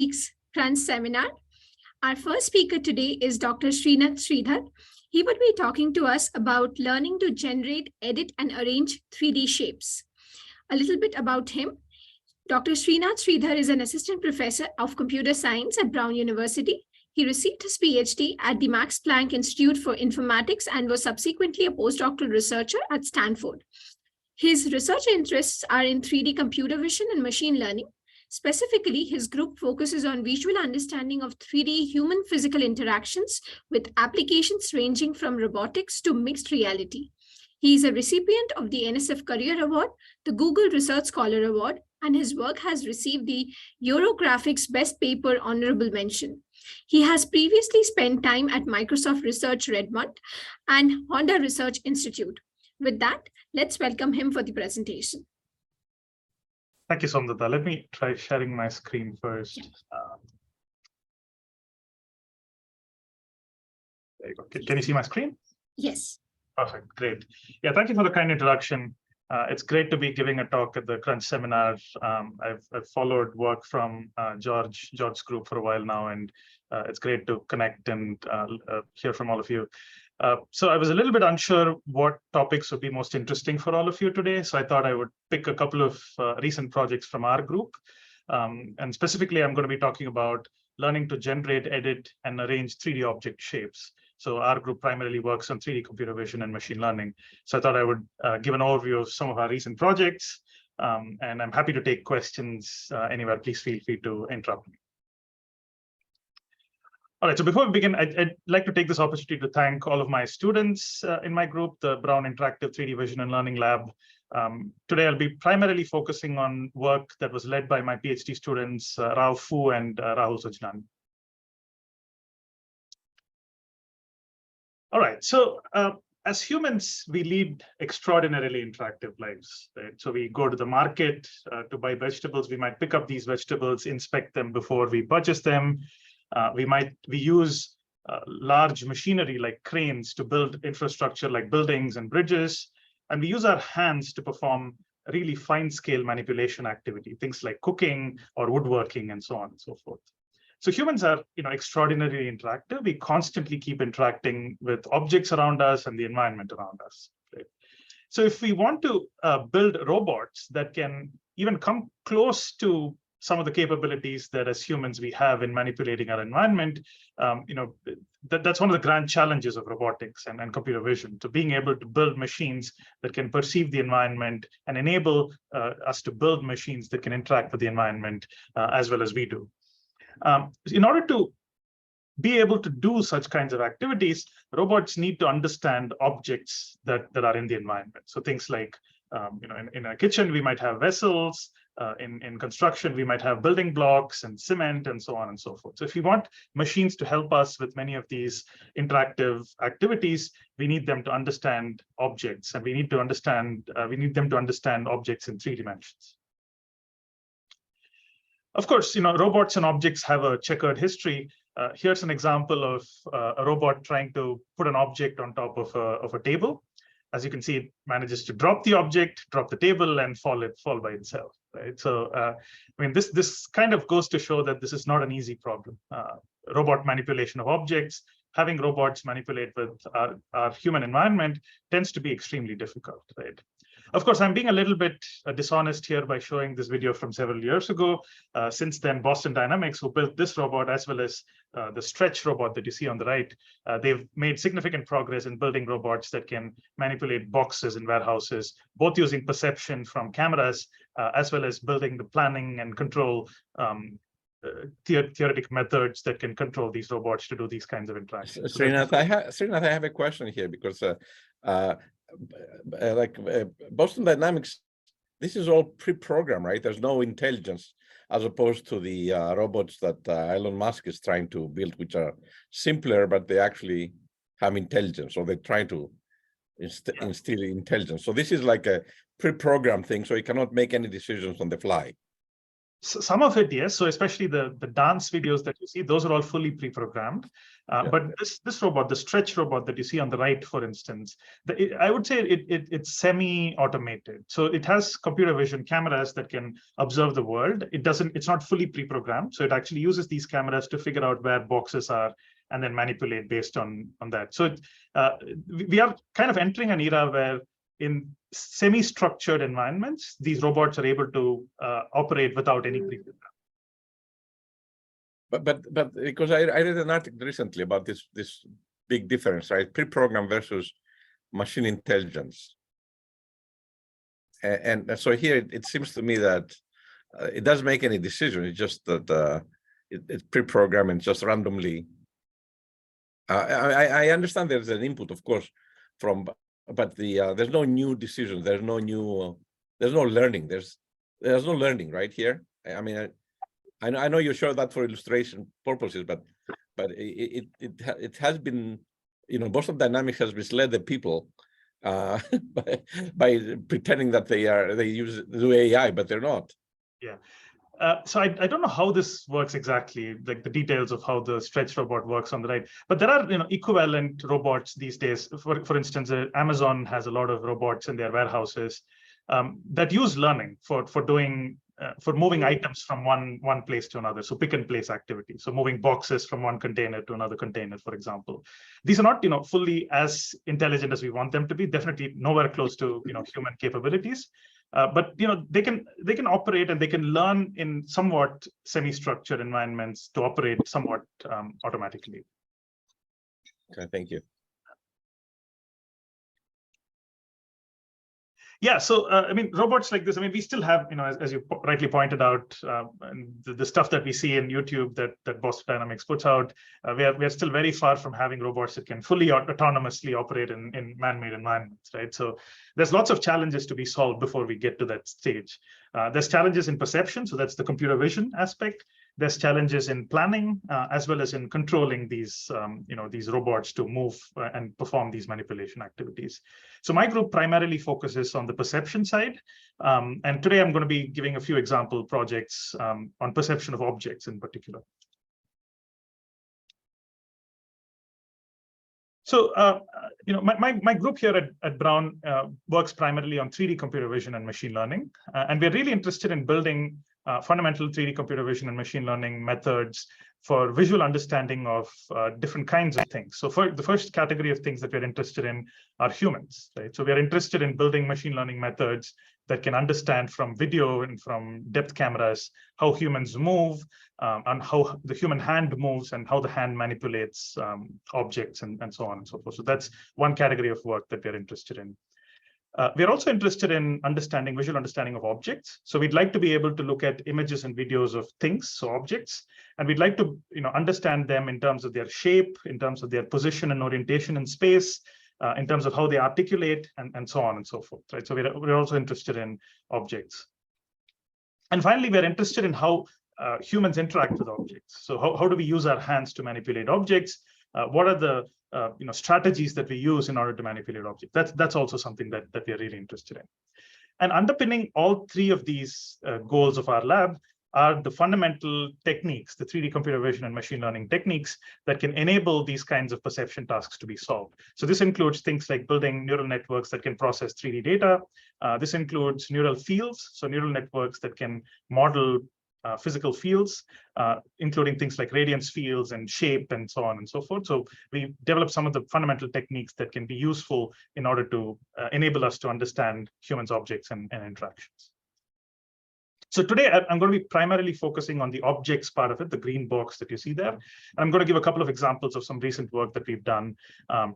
week's Crunch seminar. Our first speaker today is Dr. Sridhar. He would be talking to us about learning to generate, edit, and arrange 3D shapes. A little bit about him. Dr. Sridhar is an assistant professor of computer science at Brown University. He received his PhD at the Max Planck Institute for Informatics and was subsequently a postdoctoral researcher at Stanford. His research interests are in 3D computer vision and machine learning. Specifically, his group focuses on visual understanding of 3D human physical interactions with applications ranging from robotics to mixed reality. He is a recipient of the NSF Career Award, the Google Research Scholar Award, and his work has received the Eurographics Best Paper Honorable Mention. He has previously spent time at Microsoft Research Redmond and Honda Research Institute. With that, let's welcome him for the presentation. Thank you, Samdata. Let me try sharing my screen first. There you go. Can you see my screen? Yes. Perfect. Great. Yeah, thank you for the kind introduction. It's great to be giving a talk at the Crunch seminar. I've followed work from George's group for a while now, and it's great to connect and hear from all of you. So I was a little bit unsure what topics would be most interesting for all of you today. So I thought I would pick a couple of recent projects from our group. And specifically, I'm going to be talking about learning to generate, edit, and arrange 3D object shapes. So our group primarily works on 3D computer vision and machine learning. So I thought I would give an overview of some of our recent projects. And I'm happy to take questions anywhere. Please feel free to interrupt me. All right, so before we begin, I'd like to take this opportunity to thank all of my students in my group, the Brown Interactive 3D Vision and Learning Lab. Today, I'll be primarily focusing on work that was led by my PhD students, Rao Fu and Rahul Sujnan. All right, so as humans, we lead extraordinarily interactive lives, right? So we go to the market to buy vegetables. We might pick up these vegetables, inspect them before we purchase them. We use large machinery like cranes to build infrastructure like buildings and bridges, and we use our hands to perform really fine-scale manipulation activity, things like cooking or woodworking and so on and so forth. So humans are, extraordinarily interactive. We constantly keep interacting with objects around us and the environment around us. Right? So if we want to build robots that can even come close to some of the capabilities that as humans we have in manipulating our environment, that's one of the grand challenges of robotics and computer vision, to being able to build machines that can perceive the environment and enable us to build machines that can interact with the environment as well as we do. In order to be able to do such kinds of activities, robots need to understand objects that are in the environment. So things like, in a kitchen, we might have vessels. In construction, we might have building blocks and cement and so on and so forth. So if you want machines to help us with many of these interactive activities, we need them to understand objects, and we need them to understand objects in 3 dimensions. Of course, robots and objects have a checkered history. Here's an example of a robot trying to put an object on top of a table. As you can see, it manages to drop the object, drop the table, and fall by itself. Right? So, this kind of goes to show that this is not an easy problem. Robot manipulation of objects, having robots manipulate with our human environment tends to be extremely difficult, right? Of course, I'm being a little bit dishonest here by showing this video from several years ago. Since then, Boston Dynamics, who built this robot, as well as the Stretch robot that you see on the right, they've made significant progress in building robots that can manipulate boxes in warehouses, both using perception from cameras, as well as building the planning and control theoretic methods that can control these robots to do these kinds of interactions. Srinath, I have a question here, because Boston Dynamics, this is all pre-programmed, right? There's no intelligence, as opposed to the robots that Elon Musk is trying to build, which are simpler, but they actually have intelligence, or they're trying to instill intelligence. So this is like a pre-programmed thing, so you cannot make any decisions on the fly. Some of it, yes. So especially the dance videos that you see, those are all fully pre-programmed. But this robot, the stretch robot that you see on the right, for instance, I would say it's semi-automated. So it has computer vision cameras that can observe the world. It's not fully pre-programmed. So it actually uses these cameras to figure out where boxes are and then manipulate based on that. So we are kind of entering an era where in semi-structured environments, these robots are able to operate without any pre-program. But because I read an article recently about this big difference, right? Pre-program versus machine intelligence. And so here it seems to me that it doesn't make any decision. It's just that it's pre-programmed and just randomly. I understand there's an input, of course, but there's no new decision. There's no new. There's no learning. There's no learning right here. I mean, I know you show that for illustration purposes, but it has been, Boston Dynamics has misled the people by pretending that they do AI, but they're not. Yeah. So I don't know how this works exactly, like the details of how the stretch robot works on the right. But there are equivalent robots these days. For instance, Amazon has a lot of robots in their warehouses that use learning for moving items from one place to another. So pick and place activity. So moving boxes from one container to another container, for example. These are not fully as intelligent as we want them to be. Definitely nowhere close to human capabilities. But they can operate and they can learn in somewhat semi-structured environments to operate somewhat automatically. Okay, thank you. Yeah, so I mean, robots like this. I mean, we still have, as you rightly pointed out, the stuff that we see in YouTube that Boston Dynamics puts out. We are still very far from having robots that can fully autonomously operate in man-made environments, right? So there's lots of challenges to be solved before we get to that stage. There's challenges in perception, so that's the computer vision aspect. There's challenges in planning as well as in controlling these robots to move and perform these manipulation activities. So my group primarily focuses on the perception side. And today I'm going to be giving a few example projects on perception of objects in particular. So, my group here at Brown works primarily on 3D computer vision and machine learning. And we're really interested in building fundamental 3D computer vision and machine learning methods for visual understanding of different kinds of things. So for the first category of things that we're interested in are humans, right? So we're interested in building machine learning methods that can understand from video and from depth cameras how humans move and how the human hand moves and how the hand manipulates objects and so on and so forth. So that's one category of work that we're interested in. We're also interested in visual understanding of objects. So we'd like to be able to look at images and videos of things, so objects, and we'd like to understand them in terms of their shape, in terms of their position and orientation in space, in terms of how they articulate, and so on and so forth, right? So we're also interested in objects. And finally, we're interested in how humans interact with objects. So how do we use our hands to manipulate objects? What are the strategies that we use in order to manipulate objects? That's also something that we are really interested in. And underpinning all three of these goals of our lab are the fundamental techniques, the 3D computer vision and machine learning techniques that can enable these kinds of perception tasks to be solved. So this includes things like building neural networks that can process 3D data. This includes neural fields, so neural networks that can model physical fields, including things like radiance fields and shape and so on and so forth. So we developed some of the fundamental techniques that can be useful in order to enable us to understand humans, objects, and interactions. So today I'm going to be primarily focusing on the objects part of it, the green box that you see there. And I'm going to give a couple of examples of some recent work that we've done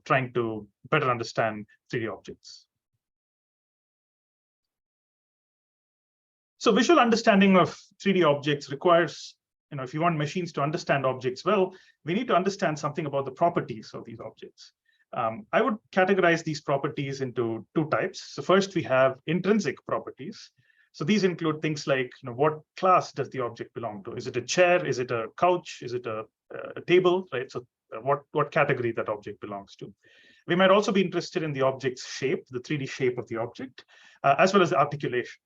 trying to better understand 3D objects. So visual understanding of 3D objects requires, if you want machines to understand objects well, we need to understand something about the properties of these objects. I would categorize these properties into two types. So first, we have intrinsic properties. So these include things like, what class does the object belong to? Is it a chair? Is it a couch? Is it a table? Right. So what category that object belongs to? We might also be interested in the object's shape, the 3D shape of the object, as well as the articulation.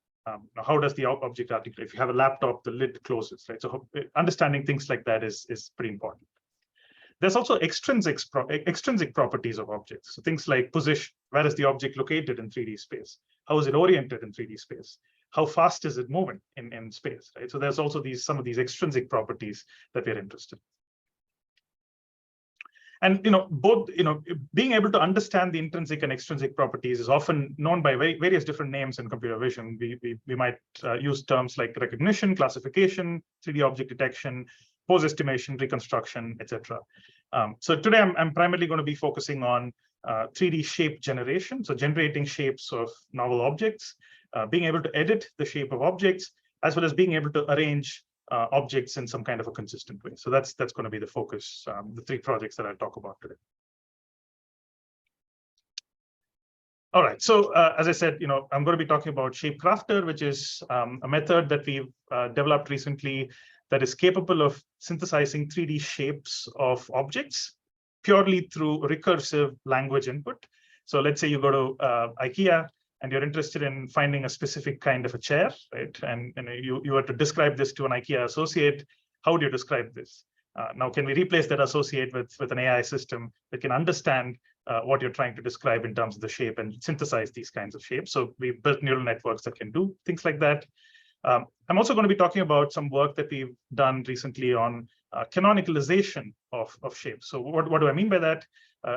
How does the object articulate? If you have a laptop, the lid closes, right? So understanding things like that is pretty important. There's also extrinsic properties of objects. So things like position, where is the object located in 3D space? How is it oriented in 3D space? How fast is it moving in space, right? So there's also some of these extrinsic properties that we're interested in. And being able to understand the intrinsic and extrinsic properties is often known by various different names in computer vision. We might use terms like recognition, classification, 3D object detection, pose estimation, reconstruction, etc. So today I'm primarily going to be focusing on 3D shape generation, so generating shapes of novel objects, being able to edit the shape of objects, as well as being able to arrange objects in some kind of a consistent way. So that's going to be the focus, the 3 projects that I'll talk about today. All right, so as I said, I'm going to be talking about ShapeCrafter, which is a method that we've developed recently that is capable of synthesizing 3D shapes of objects purely through recursive language input. So let's say you go to IKEA and you're interested in finding a specific kind of a chair, right? And you were to describe this to an IKEA associate. How do you describe this? Now, can we replace that associate with an AI system that can understand what you're trying to describe in terms of the shape and synthesize these kinds of shapes? So we've built neural networks that can do things like that. I'm also going to be talking about some work that we've done recently on canonicalization of shapes. So what do I mean by that?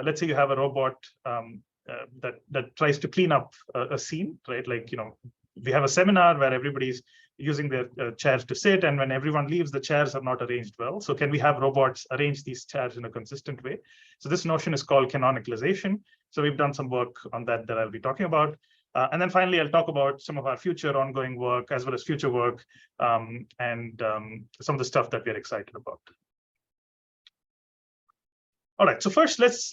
Let's say you have a robot that tries to clean up a scene, right? Like, we have a seminar where everybody's using their chairs to sit, and when everyone leaves, the chairs are not arranged well. So can we have robots arrange these chairs in a consistent way? So this notion is called canonicalization. So we've done some work on that I'll be talking about. And then finally, I'll talk about some of our future ongoing work, as well as future work, and some of the stuff that we're excited about. All right, so first, let's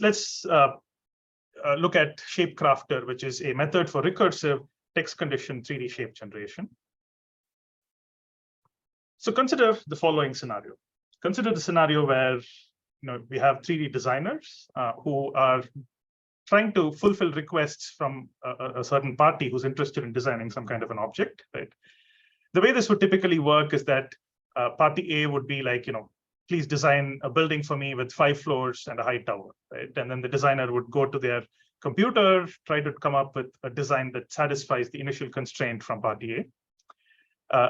look at ShapeCrafter, which is a method for recursive text condition 3D shape generation. So consider the following scenario. Consider the scenario where we have 3D designers who are trying to fulfill requests from a certain party who's interested in designing some kind of an object, right? The way this would typically work is that party A would be like, please design a building for me with 5 floors and a high tower, right? And then the designer would go to their computer, try to come up with a design that satisfies the initial constraint from party A.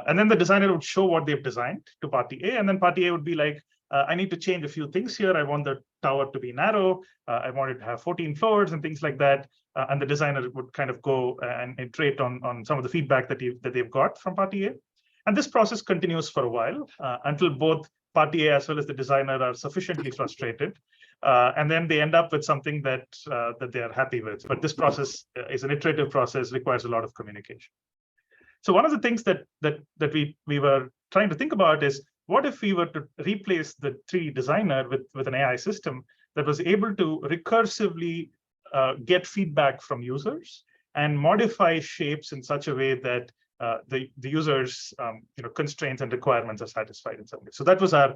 And then the designer would show what they've designed to party A, and then party A would be like, I need to change a few things here. I want the tower to be narrow. I want it to have 14 floors and things like that. And the designer would kind of go and iterate on some of the feedback that they've got from party A. And this process continues for a while until both party A as well as the designer are sufficiently frustrated. And then they end up with something that they are happy with. But this process is an iterative process, requires a lot of communication. So one of the things that we were trying to think about is, what if we were to replace the 3D designer with an AI system that was able to recursively get feedback from users and modify shapes in such a way that the users' constraints and requirements are satisfied in some way? So that was our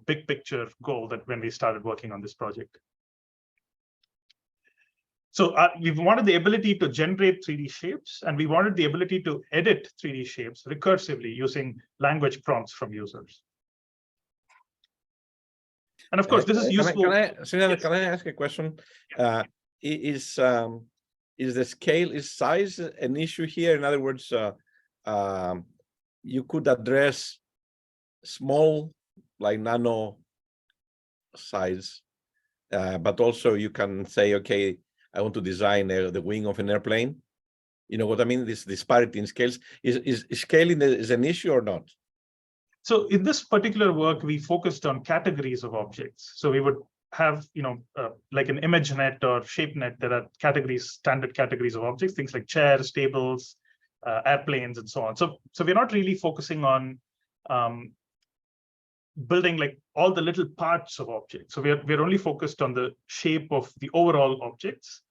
big picture goal that when we started working on this project. So we wanted the ability to generate 3D shapes, and we wanted the ability to edit 3D shapes recursively using language prompts from users. And of course, this is useful. Srinath, can I ask a question? Is the scale, is size an issue here? In other words, you could address small, like nano size, but also you can say, okay, I want to design the wing of an airplane. You know what I mean? This disparity in scales. Is scaling is an issue or not? So in this particular work, we focused on categories of objects. So we would have, like an ImageNet or ShapeNet, there are categories, standard categories of objects, things like chairs, tables, airplanes, and so on. So we're not really focusing on building like all the little parts of objects. So we're only focused on the shape of the overall objects,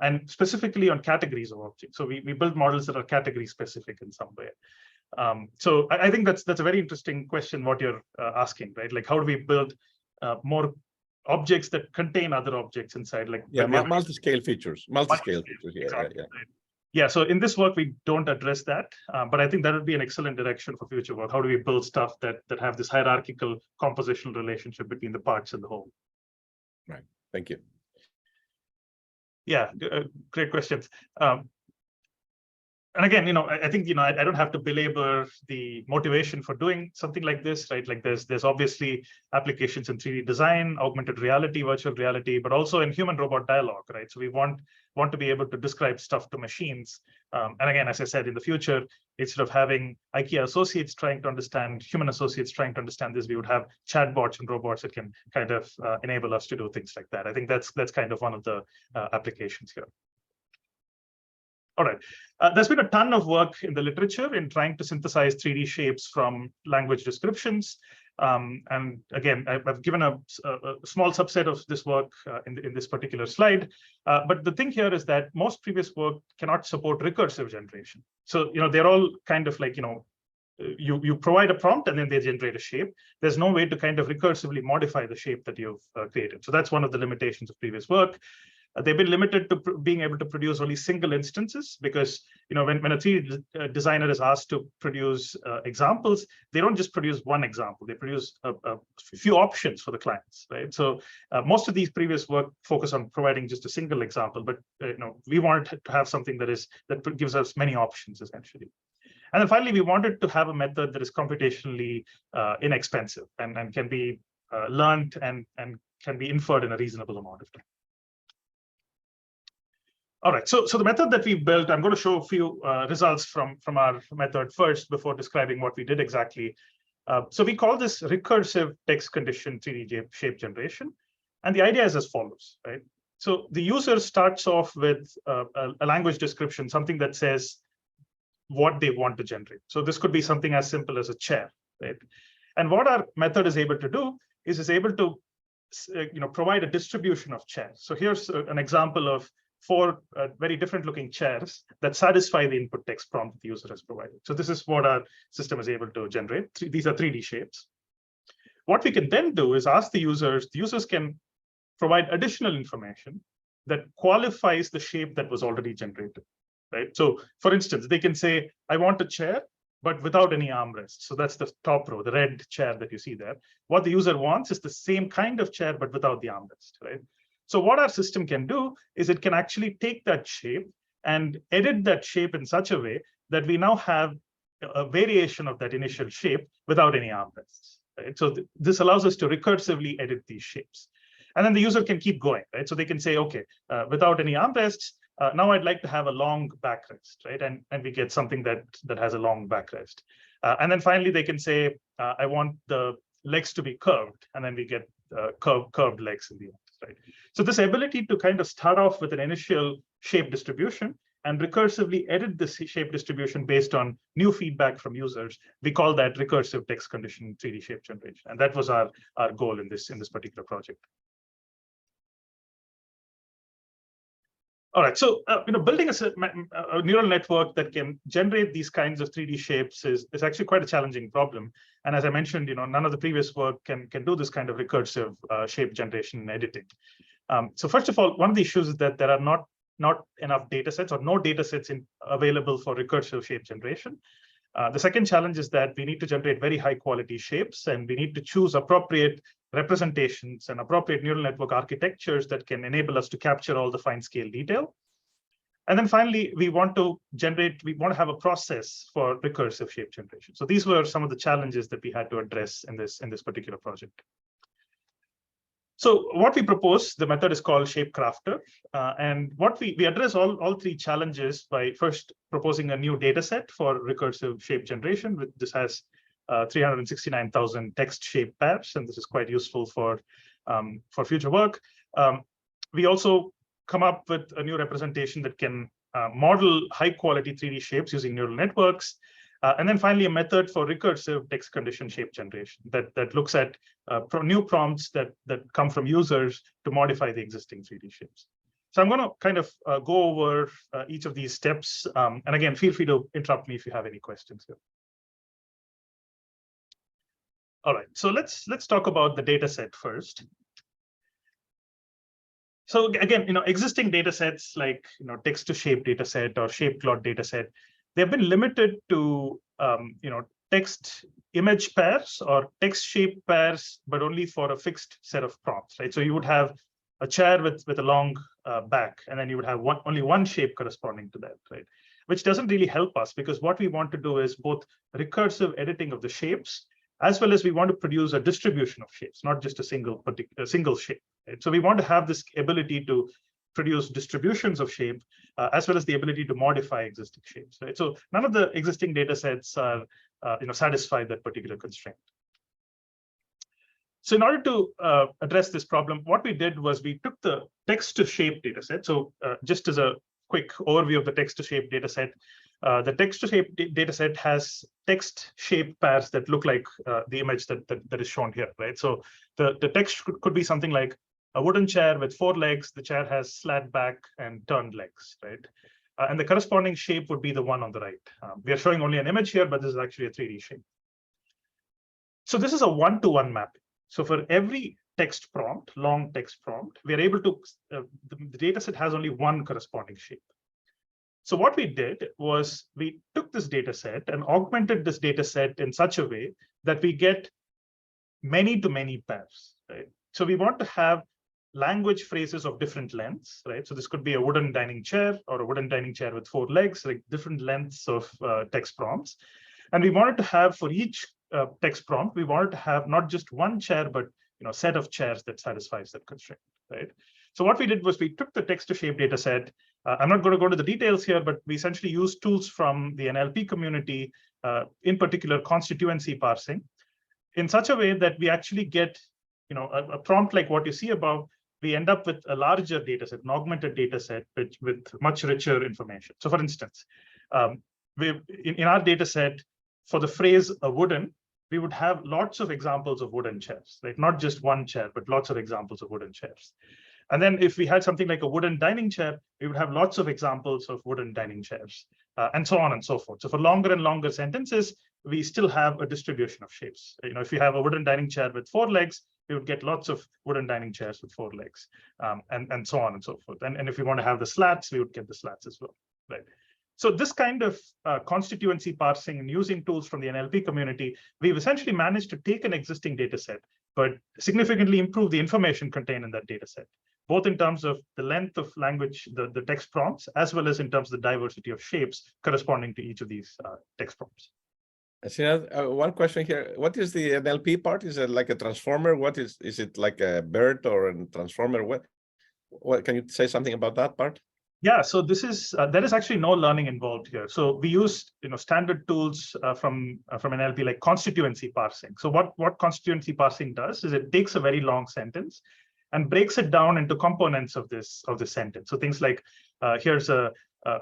and specifically on categories of objects. So we build models that are category specific in some way. So I think that's a very interesting question, what you're asking, right? Like, how do we build more objects that contain other objects inside? Like, multi-scale features. Multi-scale features. Yeah, exactly, yeah. Right. Yeah, so in this work, we don't address that, but I think that would be an excellent direction for future work. How do we build stuff that have this hierarchical compositional relationship between the parts and the whole? Right, thank you. Yeah, great questions. And again, I think, I don't have to belabor the motivation for doing something like this, right? Like there's obviously applications in 3D design, augmented reality, virtual reality, but also in human robot dialogue, right? So we want to be able to describe stuff to machines. And again, as I said, in the future, instead of having IKEA associates trying to understand, human associates trying to understand this, we would have chatbots and robots that can kind of enable us to do things like that. I think that's kind of one of the applications here. All right, there's been a ton of work in the literature in trying to synthesize 3D shapes from language descriptions. And again, I've given a small subset of this work in this particular slide. But the thing here is that most previous work cannot support recursive generation. So, they're all kind of like, you provide a prompt and then they generate a shape. There's no way to kind of recursively modify the shape that you've created. So that's one of the limitations of previous work. They've been limited to being able to produce only single instances because, when a 3D designer is asked to produce examples, they don't just produce one example, they produce a few options for the clients, right? So most of these previous work focus on providing just a single example, but we wanted to have something that gives us many options essentially. And then finally, we wanted to have a method that is computationally inexpensive and can be learned and can be inferred in a reasonable amount of time. All right, so the method that we built, I'm going to show a few results from our method first before describing what we did exactly. So we call this recursive text condition 3D shape generation. And the idea is as follows, right? So the user starts off with a language description, something that says what they want to generate. So this could be something as simple as a chair, right? And what our method is able to do is able to provide a distribution of chairs. So here's an example of 4 very different looking chairs that satisfy the input text prompt the user has provided. So this is what our system is able to generate. These are 3D shapes. What we can then do is ask the users can provide additional information that qualifies the shape that was already generated, right? So for instance, they can say, I want a chair, but without any armrest. So that's the top row, the red chair that you see there. What the user wants is the same kind of chair, but without the armrest, right? So what our system can do is it can actually take that shape and edit that shape in such a way that we now have a variation of that initial shape without any armrests, right? So this allows us to recursively edit these shapes. And then the user can keep going, right? So they can say, okay, without any armrests, now I'd like to have a long backrest, right? And we get something that has a long backrest. And then finally, they can say, I want the legs to be curved, and then we get curved legs in the end. Right. So this ability to kind of start off with an initial shape distribution and recursively edit this shape distribution based on new feedback from users, we call that recursive text condition 3D shape generation. And that was our goal in this particular project. All right, so building a neural network that can generate these kinds of 3D shapes is actually quite a challenging problem. And as I mentioned, none of the previous work can do this kind of recursive shape generation and editing. So first of all, one of the issues is that there are not enough data sets or no data sets available for recursive shape generation. The second challenge is that we need to generate very high quality shapes, and we need to choose appropriate representations and appropriate neural network architectures that can enable us to capture all the fine scale detail. And then finally, we want to have a process for recursive shape generation. So these were some of the challenges that we had to address in this particular project. So what we propose, the method is called Shape Crafter. And what we address all 3 challenges by first proposing a new data set for recursive shape generation. This has 369,000 text shape pairs, and this is quite useful for future work. We also come up with a new representation that can model high quality 3D shapes using neural networks. And then finally, a method for recursive text condition shape generation that looks at new prompts that come from users to modify the existing 3D shapes. So I'm going to kind of go over each of these steps. And again, feel free to interrupt me if you have any questions here. All right, so let's talk about the data set first. So again, existing data sets like text-to-shape data set or shape-plot data set, they've been limited to text image pairs or text shape pairs, but only for a fixed set of prompts, right? So you would have a chair with a long back, and then you would have only one shape corresponding to that, right? Which doesn't really help us, because what we want to do is both recursive editing of the shapes, as well as we want to produce a distribution of shapes, not just a single shape, right? So we want to have this ability to produce distributions of shape, as well as the ability to modify existing shapes, right? So none of the existing data sets are satisfy that particular constraint. So in order to address this problem, what we did was we took the text-to-shape data set. So just as a quick overview of the text-to-shape data set, the text-to-shape data set has text shape pairs that look like the image that is shown here, right? So the text could be something like a wooden chair with 4 legs. The chair has slat back and turned legs, right? And the corresponding shape would be the one on the right. We are showing only an image here, but this is actually a 3D shape. So this is a one-to-one mapping. So for every text prompt, long text prompt, we are able to, the data set has only one corresponding shape. So what we did was we took this data set and augmented this data set in such a way that we get many-to-many pairs, right? So we want to have language phrases of different lengths, right? So this could be a wooden dining chair or a wooden dining chair with 4 legs, like different lengths of text prompts. And we wanted to have for each text prompt, we wanted to have not just one chair, but set of chairs that satisfies that constraint, right? So what we did was we took the text-to-shape data set. I'm not going to go into the details here, but we essentially used tools from the NLP community, in particular constituency parsing, in such a way that we actually get a prompt like what you see above. We end up with a larger data set, an augmented data set with much richer information. So for instance, in our data set, for the phrase a wooden, we would have lots of examples of wooden chairs, right? Not just one chair, but lots of examples of wooden chairs. And then if we had something like a wooden dining chair, we would have lots of examples of wooden dining chairs, and so on and so forth. So for longer and longer sentences, we still have a distribution of shapes. If you have a wooden dining chair with 4 legs, we would get lots of wooden dining chairs with 4 legs, and so on and so forth. And if we want to have the slats, we would get the slats as well, right? So this kind of constituency parsing and using tools from the NLP community, we've essentially managed to take an existing data set, but significantly improve the information contained in that data set, both in terms of the length of language, the text prompts, as well as in terms of the diversity of shapes corresponding to each of these text prompts. Srinath, one question here. What is the NLP part? Is it like a transformer? What is it like a bird or a transformer? What can you say something about that part? Yeah, so this is there is actually no learning involved here. So we use standard tools from NLP like constituency parsing. So what constituency parsing does is it takes a very long sentence and breaks it down into components of this sentence. So things like here's a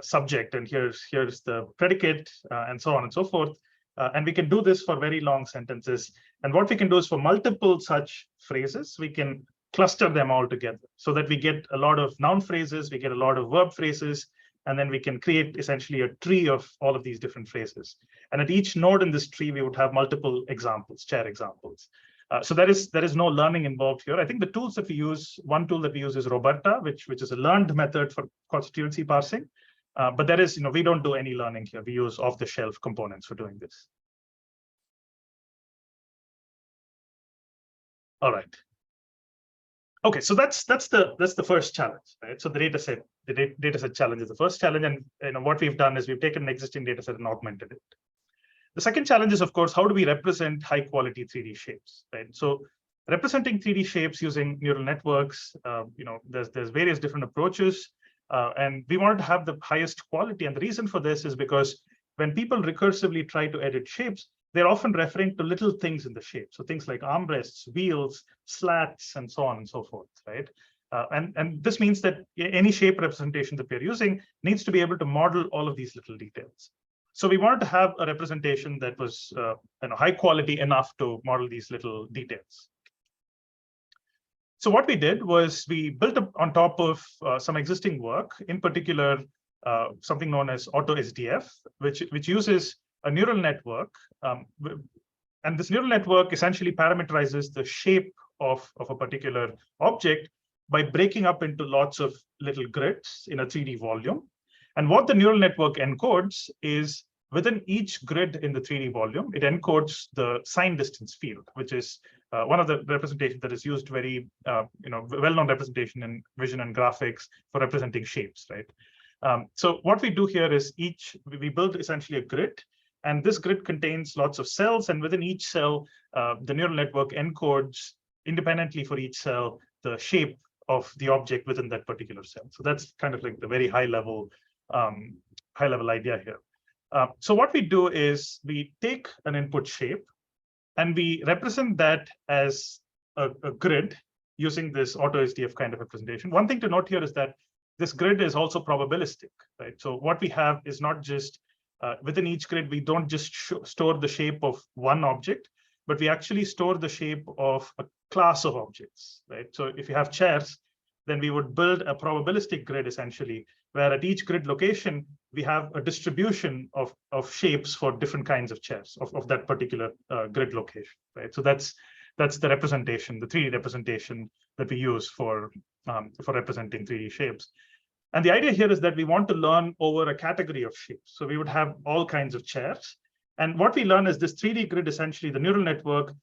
subject, and here's the predicate, and so on and so forth. And we can do this for very long sentences. And what we can do is for multiple such phrases, we can cluster them all together so that we get a lot of noun phrases, we get a lot of verb phrases, and then we can create essentially a tree of all of these different phrases. And at each node in this tree, we would have multiple examples, chair examples. So there is no learning involved here. I think the tools that we use, one tool that we use is Roberta, which is a learned method for constituency parsing. But there is, we don't do any learning here. We use off-the-shelf components for doing this. All right. Okay, so that's the first challenge, right? So the data set challenge is the first challenge, and what we've done is we've taken an existing data set and augmented it. The second challenge is, of course, how do we represent high quality 3D shapes, right? So representing 3D shapes using neural networks, there's various different approaches, and we wanted to have the highest quality. And the reason for this is because when people recursively try to edit shapes, they're often referring to little things in the shape. So things like armrests, wheels, slats, and so on and so forth, right? And this means that any shape representation that we're using needs to be able to model all of these little details. So we wanted to have a representation that was high quality enough to model these little details. So what we did was we built up on top of some existing work, in particular, something known as AutoSDF, which uses a neural network. And this neural network essentially parameterizes the shape of a particular object by breaking up into lots of little grids in a 3D volume. And what the neural network encodes is within each grid in the 3D volume, it encodes the sign distance field, which is one of the representations that is used very, well-known representation in vision and graphics for representing shapes, right? So what we do here is we build essentially a grid, and this grid contains lots of cells, and within each cell, the neural network encodes independently for each cell the shape of the object within that particular cell. So that's kind of like the very high level idea here. So what we do is we take an input shape and we represent that as a grid using this auto SDF kind of representation. One thing to note here is that this grid is also probabilistic, right? So what we have is not just within each grid, we don't just store the shape of one object, but we actually store the shape of a class of objects, right? So if you have chairs, then we would build a probabilistic grid essentially, where at each grid location, we have a distribution of shapes for different kinds of chairs of that particular grid location, right? So that's the representation, the 3D representation that we use for representing 3D shapes. And the idea here is that we want to learn over a category of shapes. So we would have all kinds of chairs. And what we learn is this 3D grid, essentially the neural network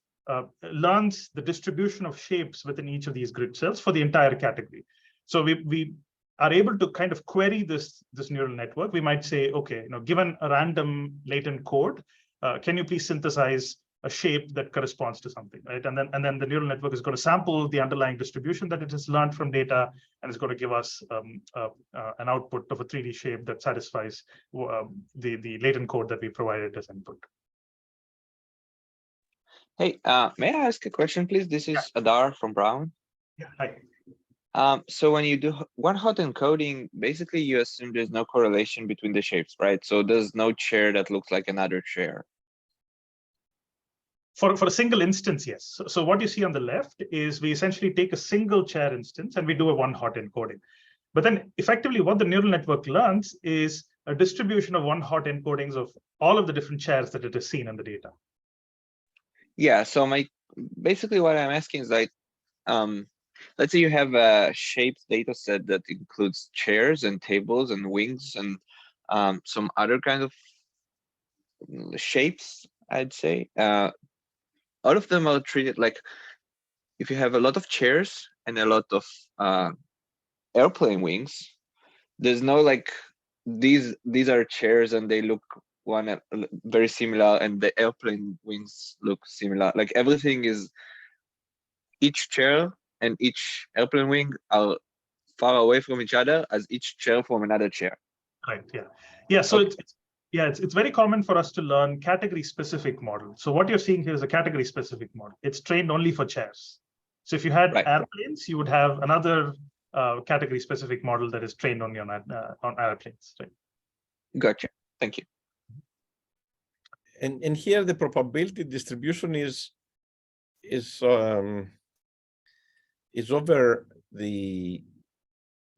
learns the distribution of shapes within each of these grid cells for the entire category. So we are able to kind of query this neural network. We might say, okay, given a random latent code, can you please synthesize a shape that corresponds to something, right? And then the neural network is going to sample the underlying distribution that it has learned from data, and it's going to give us an output of a 3D shape that satisfies the latent code that we provided as input. Hey, may I ask a question, please? This is Adar from Brown. Yeah, hi. So when you do one-hot encoding, basically you assume there's no correlation between the shapes, right? So there's no chair that looks like another chair. For a single instance, yes. So what you see on the left is we essentially take a single chair instance and we do a one-hot encoding. But then effectively what the neural network learns is a distribution of one-hot encodings of all of the different chairs that it has seen in the data. Yeah, so basically what I'm asking is like, let's say you have a shaped data set that includes chairs and tables and wings and some other kind of shapes, I'd say. All of them are treated like, if you have a lot of chairs and a lot of airplane wings, there's no like, these are chairs and they look very similar, and the airplane wings look similar. Like everything is, each chair and each airplane wing are far away from each other as each chair from another chair. Right. Yeah. So okay. It's very common for us to learn category-specific models. So what you're seeing here is a category-specific model. It's trained only for chairs. So if you had airplanes, you would have another category-specific model that is trained only on airplanes. Right? Gotcha. Thank you. And here the probability distribution is over the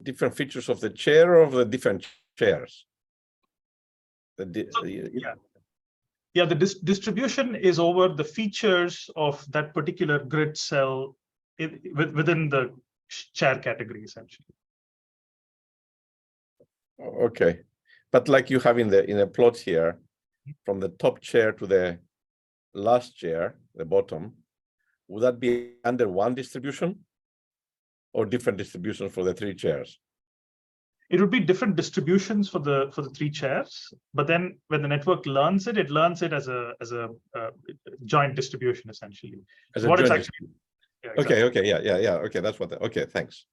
different features of the chair or of the different chairs. The distribution is over the features of that particular grid cell within the chair category, essentially. Okay, but like you have in the plot here, from the top chair to the last chair, the bottom, would that be under one distribution or different distributions for the three chairs? It would be different distributions for the three chairs, but then when the network learns it, it learns it as a joint distribution, essentially. As a joint actually. Yeah, exactly. Okay, okay, that's what. Okay, thanks.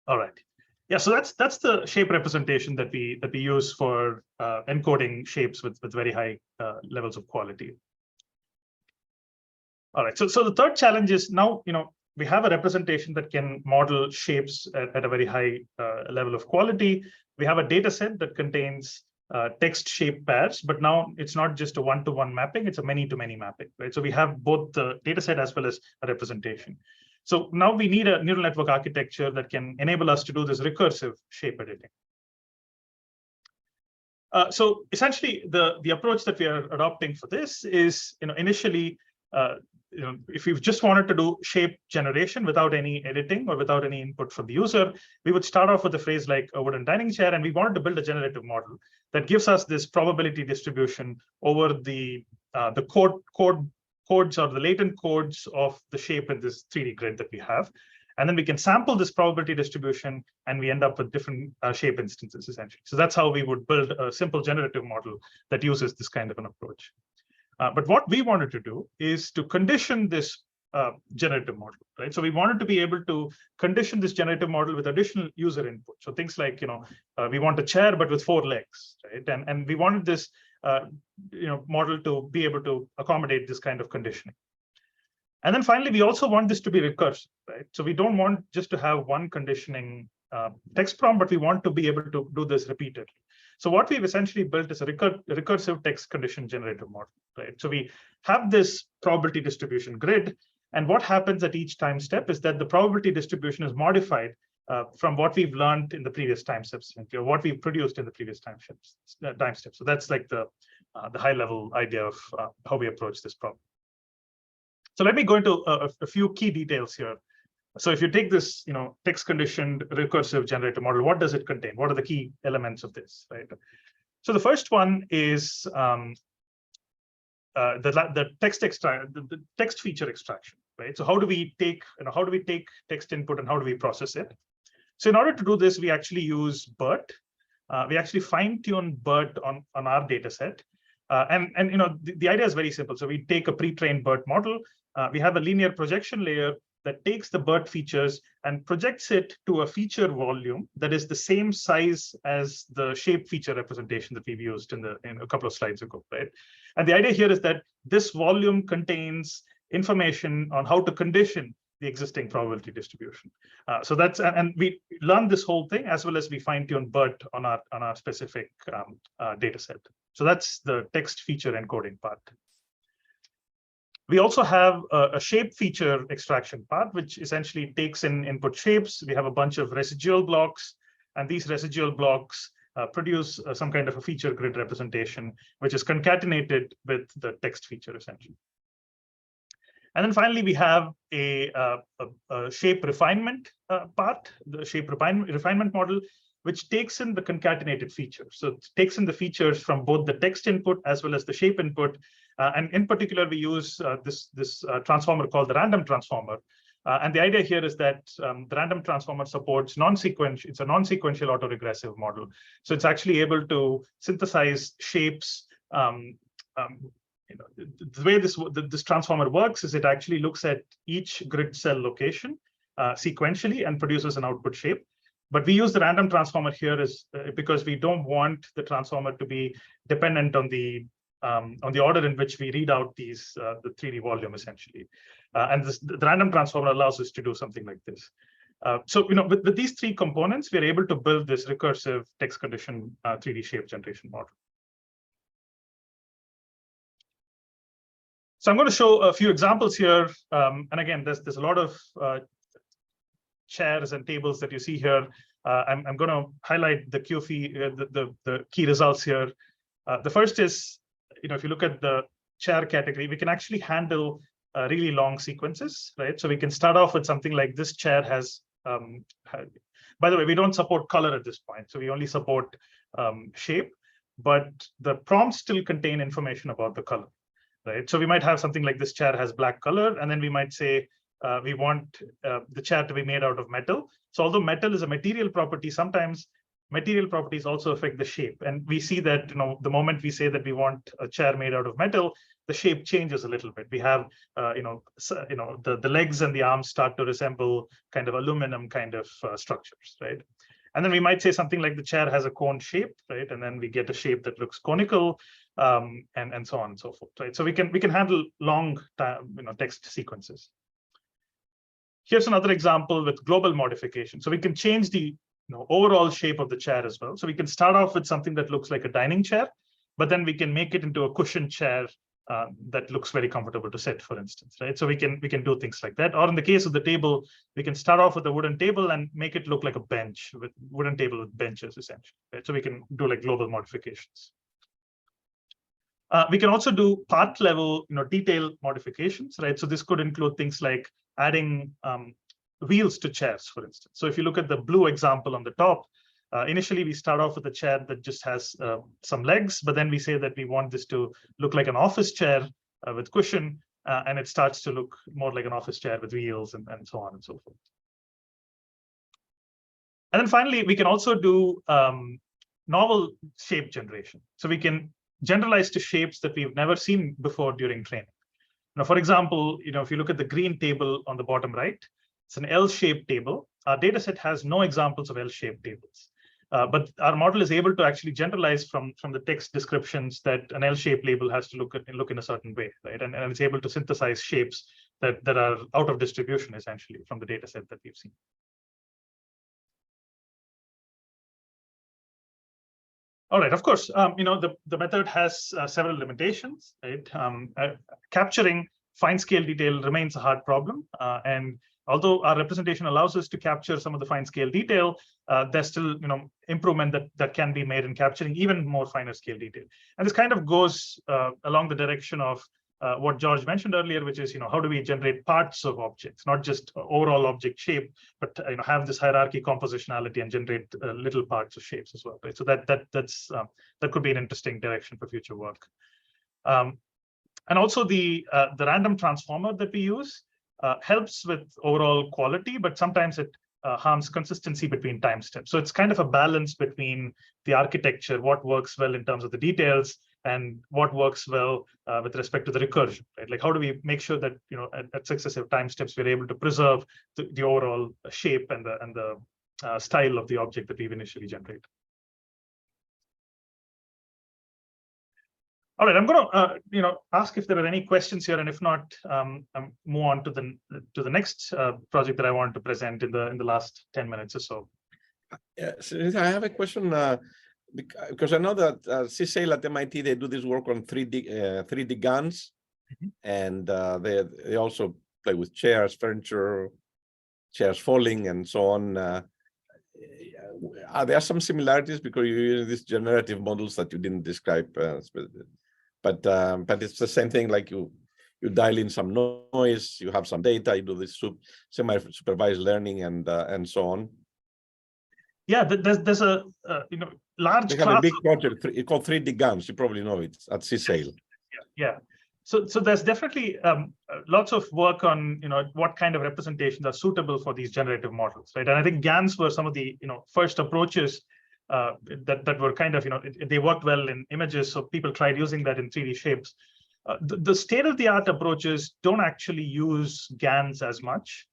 All right. Yeah, so that's the shape representation that we use for encoding shapes with very high levels of quality. All right. So the third challenge is now we have a representation that can model shapes at a very high level of quality. We have a data set that contains text shape pairs, but now it's not just a one-to-one mapping, it's a many-to-many mapping, right? So we have both the data set as well as a representation. So now we need a neural network architecture that can enable us to do this recursive shape editing. So essentially, the approach that we are adopting for this is, initially, if we just wanted to do shape generation without any editing or without any input from the user, we would start off with a phrase like a wooden dining chair, and we wanted to build a generative model that gives us this probability distribution over the codes or the latent codes of the shape in this 3D grid that we have. And then we can sample this probability distribution, and we end up with different shape instances, essentially. So that's how we would build a simple generative model that uses this kind of an approach. But what we wanted to do is to condition this generative model, right? So we wanted to be able to condition this generative model with additional user input. So things like, we want a chair, but with 4 legs, right? And we wanted this, model to be able to accommodate this kind of conditioning. And then finally, we also want this to be recursive, right? So we don't want just to have one conditioning text prompt, but we want to be able to do this repeatedly. So what we've essentially built is a recursive text condition generative model, right? So we have this probability distribution grid, and what happens at each time step is that the probability distribution is modified from what we've learned in the previous time steps, or what we've produced in the previous time steps. So that's like the high-level idea of how we approach this problem. So let me go into a few key details here. So if you take this, text conditioned recursive generative model, what does it contain? What are the key elements of this, right? So the first one is the text feature extraction, right? So how do we take text input and how do we process it? So in order to do this, we actually use BERT. We actually fine-tune BERT on our data set. And the idea is very simple. So we take a pre-trained BERT model. We have a linear projection layer that takes the BERT features and projects it to a feature volume that is the same size as the shape feature representation that we've used in a couple of slides ago, right? And the idea here is that this volume contains information on how to condition the existing probability distribution. So that's, and we learn this whole thing as well as we fine-tune BERT on our specific data set. So that's the text feature encoding part. We also have a shape feature extraction part, which essentially takes in input shapes. We have a bunch of residual blocks, and these residual blocks produce some kind of a feature grid representation, which is concatenated with the text feature, essentially. And then finally, we have a shape refinement part, the shape refinement model, which takes in the concatenated features. So it takes in the features from both the text input as well as the shape input. And in particular, we use this transformer called the random transformer. And the idea here is that the random transformer supports non-sequential. It's a non-sequential autoregressive model. So it's actually able to synthesize shapes. The way this transformer works is it actually looks at each grid cell location sequentially and produces an output shape. But we use the random transformer here because we don't want the transformer to be dependent on the order in which we read out the 3D volume, essentially. And the random transformer allows us to do something like this. So with these 3 components, we're able to build this recursive text condition 3D shape generation model. So I'm going to show a few examples here. And again, there's a lot of chairs and tables that you see here. I'm going to highlight the key results here. The first is, if you look at the chair category, we can actually handle really long sequences, right? So we can start off with something like this chair has, by the way, we don't support color at this point. So we only support shape, but the prompts still contain information about the color, right? So we might have something like this chair has black color, and then we might say, we want the chair to be made out of metal. So although metal is a material property, sometimes material properties also affect the shape. And we see that, the moment we say that we want a chair made out of metal, the shape changes a little bit. We have, the legs and the arms start to resemble kind of aluminum kind of structures, right? And then we might say something like the chair has a cone shape, right? And then we get a shape that looks conical, and so on and so forth, right? So we can handle long text sequences. Here's another example with global modification. So we can change the overall shape of the chair as well. So we can start off with something that looks like a dining chair, but then we can make it into a cushioned chair that looks very comfortable to sit, for instance, right? So we can do things like that. Or in the case of the table, we can start off with a wooden table and make it look like a bench, with wooden table with benches, essentially, right? So we can do like global modifications. We can also do part level, detail modifications, right? So this could include things like adding wheels to chairs, for instance. So if you look at the blue example on the top, initially we start off with a chair that just has some legs, but then we say that we want this to look like an office chair with cushion, and it starts to look more like an office chair with wheels and so on and so forth. And then finally, we can also do novel shape generation. So we can generalize to shapes that we've never seen before during training. Now, for example, if you look at the green table on the bottom right, it's an L-shaped table. Our data set has no examples of L-shaped tables. But our model is able to actually generalize from the text descriptions that an L-shaped label has to look in a certain way, right? And it's able to synthesize shapes that are out of distribution, essentially, from the data set that we've seen. All right, of course, the method has several limitations, right? Capturing fine scale detail remains a hard problem. And although our representation allows us to capture some of the fine scale detail, there's still improvement that can be made in capturing even more finer scale detail. And this kind of goes along the direction of what George mentioned earlier, which is how do we generate parts of objects, not just overall object shape, but have this hierarchy compositionality and generate little parts of shapes as well, right? So that could be an interesting direction for future work. And also the random transformer that we use helps with overall quality, but sometimes it harms consistency between time steps. So it's kind of a balance between the architecture, what works well in terms of the details, and what works well with respect to the recursion, right? Like, how do we make sure that at successive time steps we're able to preserve the overall shape and the style of the object that we've initially generated. All right, I'm going to ask if there are any questions here, and if not, move on to the next project that I want to present in the last 10 minutes or so. Yeah, Srinath, I have a question because I know that CSAIL at MIT, they do this work on 3D guns, and they also play with chairs, furniture, chairs falling, and so on. Are there some similarities because you use these generative models that you didn't describe? But it's the same thing, like you dial in some noise, you have some data, you do this semi-supervised learning and so on. Yeah, there's a large they have a big project called 3D guns. You probably know it at CSAIL. Yeah. So there's definitely lots of work on what kind of representations are suitable for these generative models, right? And I think GANs were some of the first approaches that were kind of they worked well in images, so people tried using that in 3D shapes. The state-of-the-art approaches don't actually use GANs as much.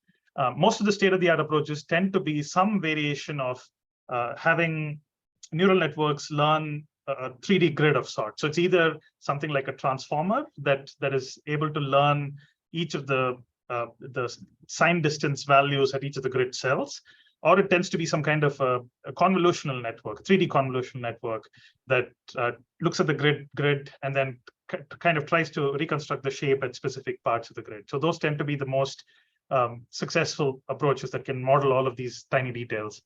Most of the state-of-the-art approaches tend to be some variation of having neural networks learn a 3D grid of sorts. So it's either something like a transformer that is able to learn each of the sign distance values at each of the grid cells, or it tends to be some kind of a convolutional network, 3D convolutional network that looks at the grid and then kind of tries to reconstruct the shape at specific parts of the grid. So those tend to be the most successful approaches that can model all of these tiny details.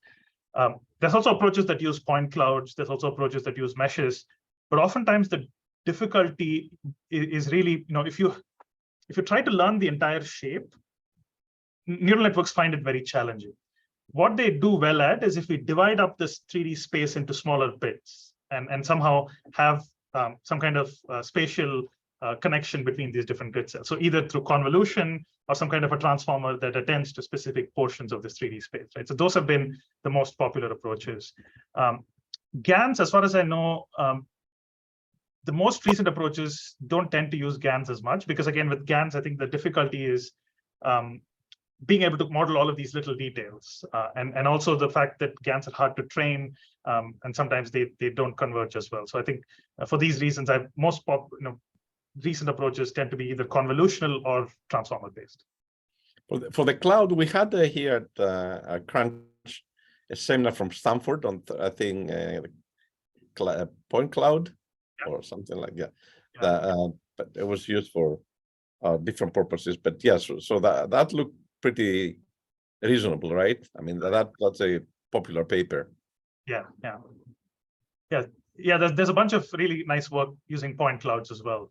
There's also approaches that use point clouds. There's also approaches that use meshes. But oftentimes the difficulty is really, if you try to learn the entire shape, neural networks find it very challenging. What they do well at is if we divide up this 3D space into smaller bits and somehow have some kind of spatial connection between these different grid cells. So either through convolution or some kind of a transformer that attends to specific portions of this 3D space, right? So those have been the most popular approaches. GANs, as far as I know, the most recent approaches don't tend to use GANs as much because, again, with GANs, I think the difficulty is being able to model all of these little details, and also the fact that GANs are hard to train, and sometimes they don't converge as well. So I think for these reasons, recent approaches tend to be either convolutional or transformer based. For the cloud, we had here at Crunch a seminar from Stanford on I think point cloud or something like that. But it was used for different purposes. But yes, so that looked pretty reasonable, right? I mean that's a popular paper. Yeah. yeah, there's a bunch of really nice work using point clouds as well.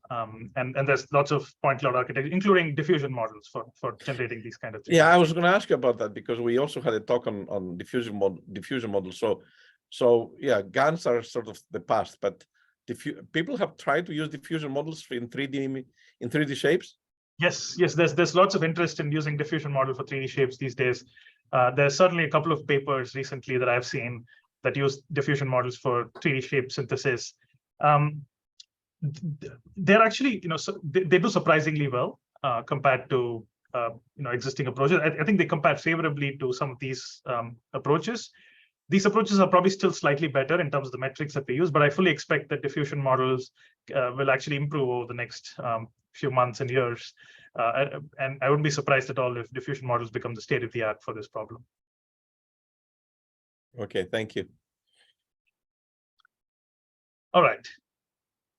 And there's lots of point cloud architecture, including diffusion models for generating these kind of things. Yeah, I was going to ask you about that because we also had a talk on diffusion models. So yeah, GANs are sort of the past, but people have tried to use diffusion models in 3D shapes. Yes, there's lots of interest in using diffusion model for 3D shapes these days. There's certainly a couple of papers recently that I've seen that use diffusion models for 3D shape synthesis. They're actually, they do surprisingly well compared to existing approaches. I think they compare favorably to some of these approaches. These approaches are probably still slightly better in terms of the metrics that we use, but I fully expect that diffusion models will actually improve over the next few months and years. And I wouldn't be surprised at all if diffusion models become the state of the art for this problem. Okay, thank you. All right.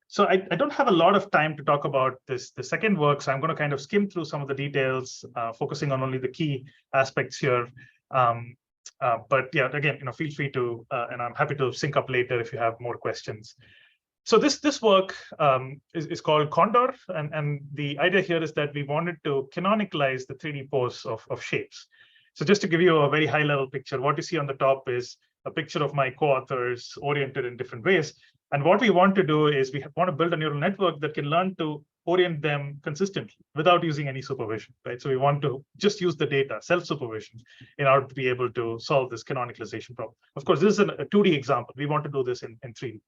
So I don't have a lot of time to talk about the second work, so I'm going to kind of skim through some of the details, focusing on only the key aspects here. But yeah, again, feel free to, and I'm happy to sync up later if you have more questions. So this work is called ConDor, and the idea here is that we wanted to canonicalize the 3D pose of shapes. So just to give you a very high-level picture, what you see on the top is a picture of my co-authors oriented in different ways. And what we want to do is we want to build a neural network that can learn to orient them consistently without using any supervision, right? So we want to just use the data, self-supervision, in order to be able to solve this canonicalization problem. Of course, this is a 2D example. We want to do this in 3D.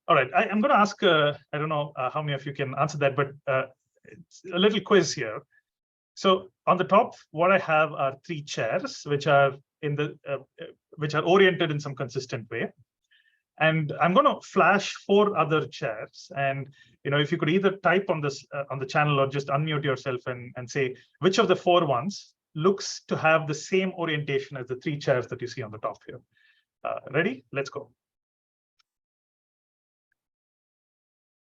All right, I'm going to ask, I don't know how many of you can answer that, but it's a little quiz here. So on the top, what I have are 3 chairs, which are oriented in some consistent way. And I'm going to flash 4 other chairs. And if you could either type on this on the channel or just unmute yourself and say which of the 4 ones looks to have the same orientation as the 3 chairs that you see on the top here. Ready? Let's go.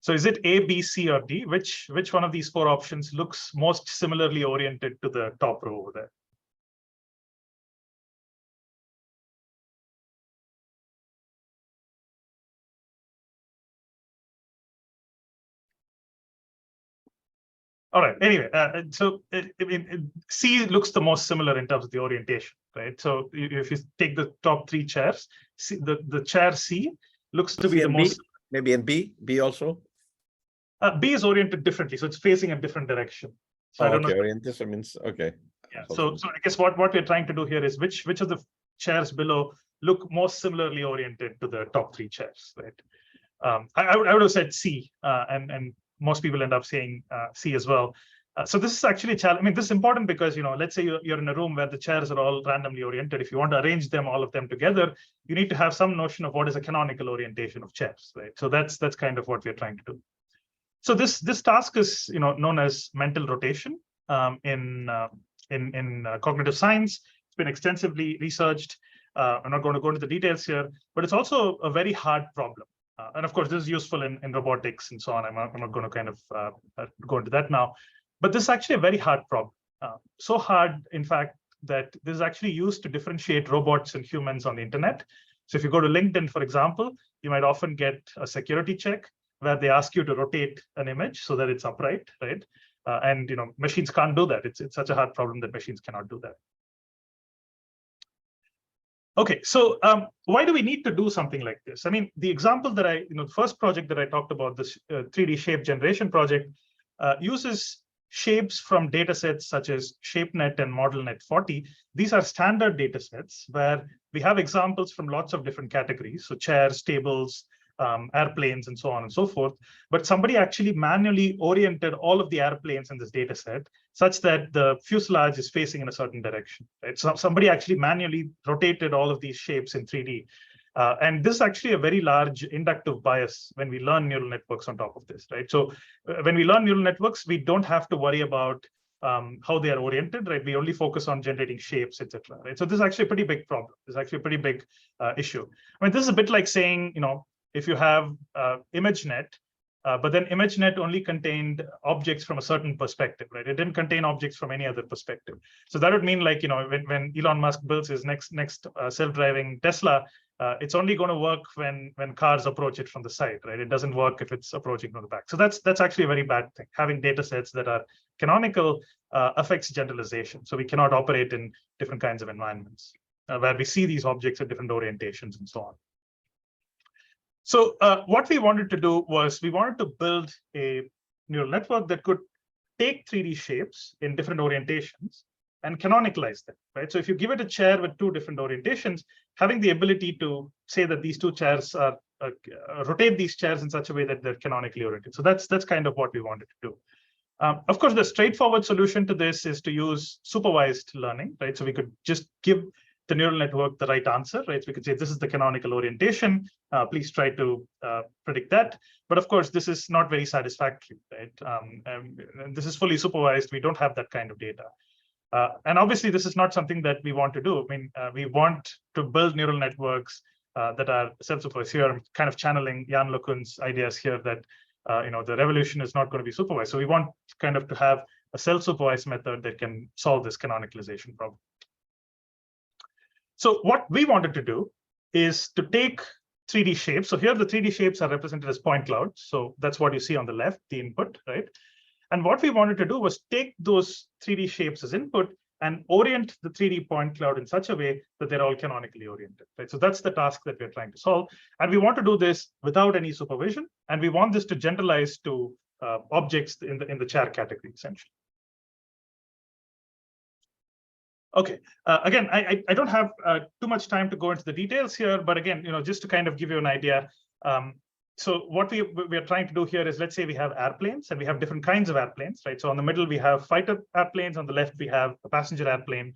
So is it A, B, C, or D? Which one of these 4 options looks most similarly oriented to the top row over there? All right. Anyway, so C looks the most similar in terms of the orientation, right? So if you take the top 3 chairs, the chair C looks to be the most. Maybe in B also. B is oriented differently, so it's facing a different direction. So I don't know. Orientation means okay. Yeah. So I guess what we're trying to do here is which of the chairs below look most similarly oriented to the top 3 chairs, right? I would have said C, and most people end up saying C as well. So this is actually a challenge. I mean, this is important because let's say you're in a room where the chairs are all randomly oriented. If you want to arrange them, all of them together, you need to have some notion of what is a canonical orientation of chairs, right? So that's kind of what we're trying to do. So this task is known as mental rotation in cognitive science. It's been extensively researched. I'm not going to go into the details here, but it's also a very hard problem. And of course, this is useful in robotics and so on. I'm not going to kind of go into that now. But this is actually a very hard problem. So hard, in fact, that this is actually used to differentiate robots and humans on the internet. So if you go to LinkedIn, for example, you might often get a security check where they ask you to rotate an image so that it's upright, right? And machines can't do that. It's such a hard problem that machines cannot do that. Okay, so why do we need to do something like this? I mean, the example that the first project that I talked about, this 3D shape generation project, uses shapes from data sets such as ShapeNet and ModelNet 40. These are standard data sets where we have examples from lots of different categories, so chairs, tables, airplanes, and so on and so forth. But somebody actually manually oriented all of the airplanes in this data set such that the fuselage is facing in a certain direction, right? So somebody actually manually rotated all of these shapes in 3D. And this is actually a very large inductive bias when we learn neural networks on top of this, right? So when we learn neural networks, we don't have to worry about how they are oriented, right? We only focus on generating shapes, etc. Right? So this is actually a pretty big problem. This is actually a pretty big issue. I mean, this is a bit like saying, if you have ImageNet, but then ImageNet only contained objects from a certain perspective, right? It didn't contain objects from any other perspective. So that would mean, like, when Elon Musk builds his next self-driving Tesla, it's only going to work when cars approach it from the side, right? It doesn't work if it's approaching from the back. So that's actually a very bad thing. Having data sets that are canonical affects generalization. So we cannot operate in different kinds of environments where we see these objects at different orientations and so on. So what we wanted to do was we wanted to build a neural network that could take 3D shapes in different orientations and canonicalize them, right? So if you give it a chair with two different orientations, having the ability to say that these two chairs are rotate these chairs in such a way that they're canonically oriented. So that's kind of what we wanted to do. Of course, the straightforward solution to this is to use supervised learning, right? So we could just give the neural network the right answer, right? So we could say, this is the canonical orientation. Please try to predict that. But of course, this is not very satisfactory, right? And this is fully supervised. We don't have that kind of data. And obviously, this is not something that we want to do. I mean, we want to build neural networks that are self-supervised. Here, I'm kind of channeling Jan LeCun's ideas here that the revolution is not going to be supervised. So we want kind of to have a self-supervised method that can solve this canonicalization problem. So what we wanted to do is to take 3D shapes. So here the 3D shapes are represented as point clouds. So that's what you see on the left, the input, right? And what we wanted to do was take those 3D shapes as input and orient the 3D point cloud in such a way that they're all canonically oriented, right? So that's the task that we're trying to solve. And we want to do this without any supervision. And we want this to generalize to objects in the chair category, essentially. Okay, again, I don't have too much time to go into the details here, but again, just to kind of give you an idea. So what we are trying to do here is, let's say we have airplanes and we have different kinds of airplanes, right? So on the middle, we have fighter airplanes. On the left, we have a passenger airplane.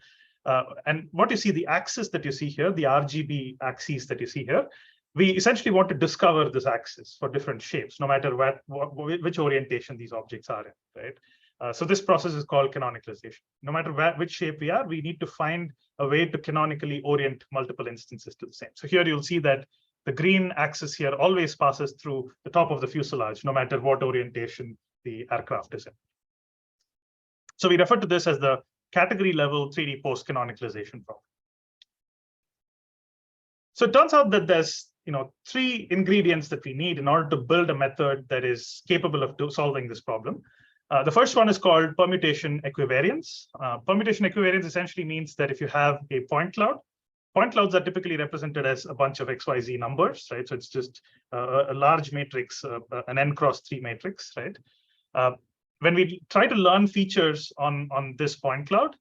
And what you see, the axis that you see here, the RGB axes that you see here, we essentially want to discover this axis for different shapes, no matter which orientation these objects are in, right? So this process is called canonicalization. No matter which shape we are, we need to find a way to canonically orient multiple instances to the same. So here you'll see that the green axis here always passes through the top of the fuselage, no matter what orientation the aircraft is in. So we refer to this as the category level 3D post-canonicalization problem. So it turns out that there's three ingredients that we need in order to build a method that is capable of solving this problem. The first one is called permutation equivariance. Permutation equivariance essentially means that if you have a point clouds are typically represented as a bunch of XYZ numbers, right? So it's just a large matrix, an n cross 3 matrix, right? When we try to learn features on this point cloud,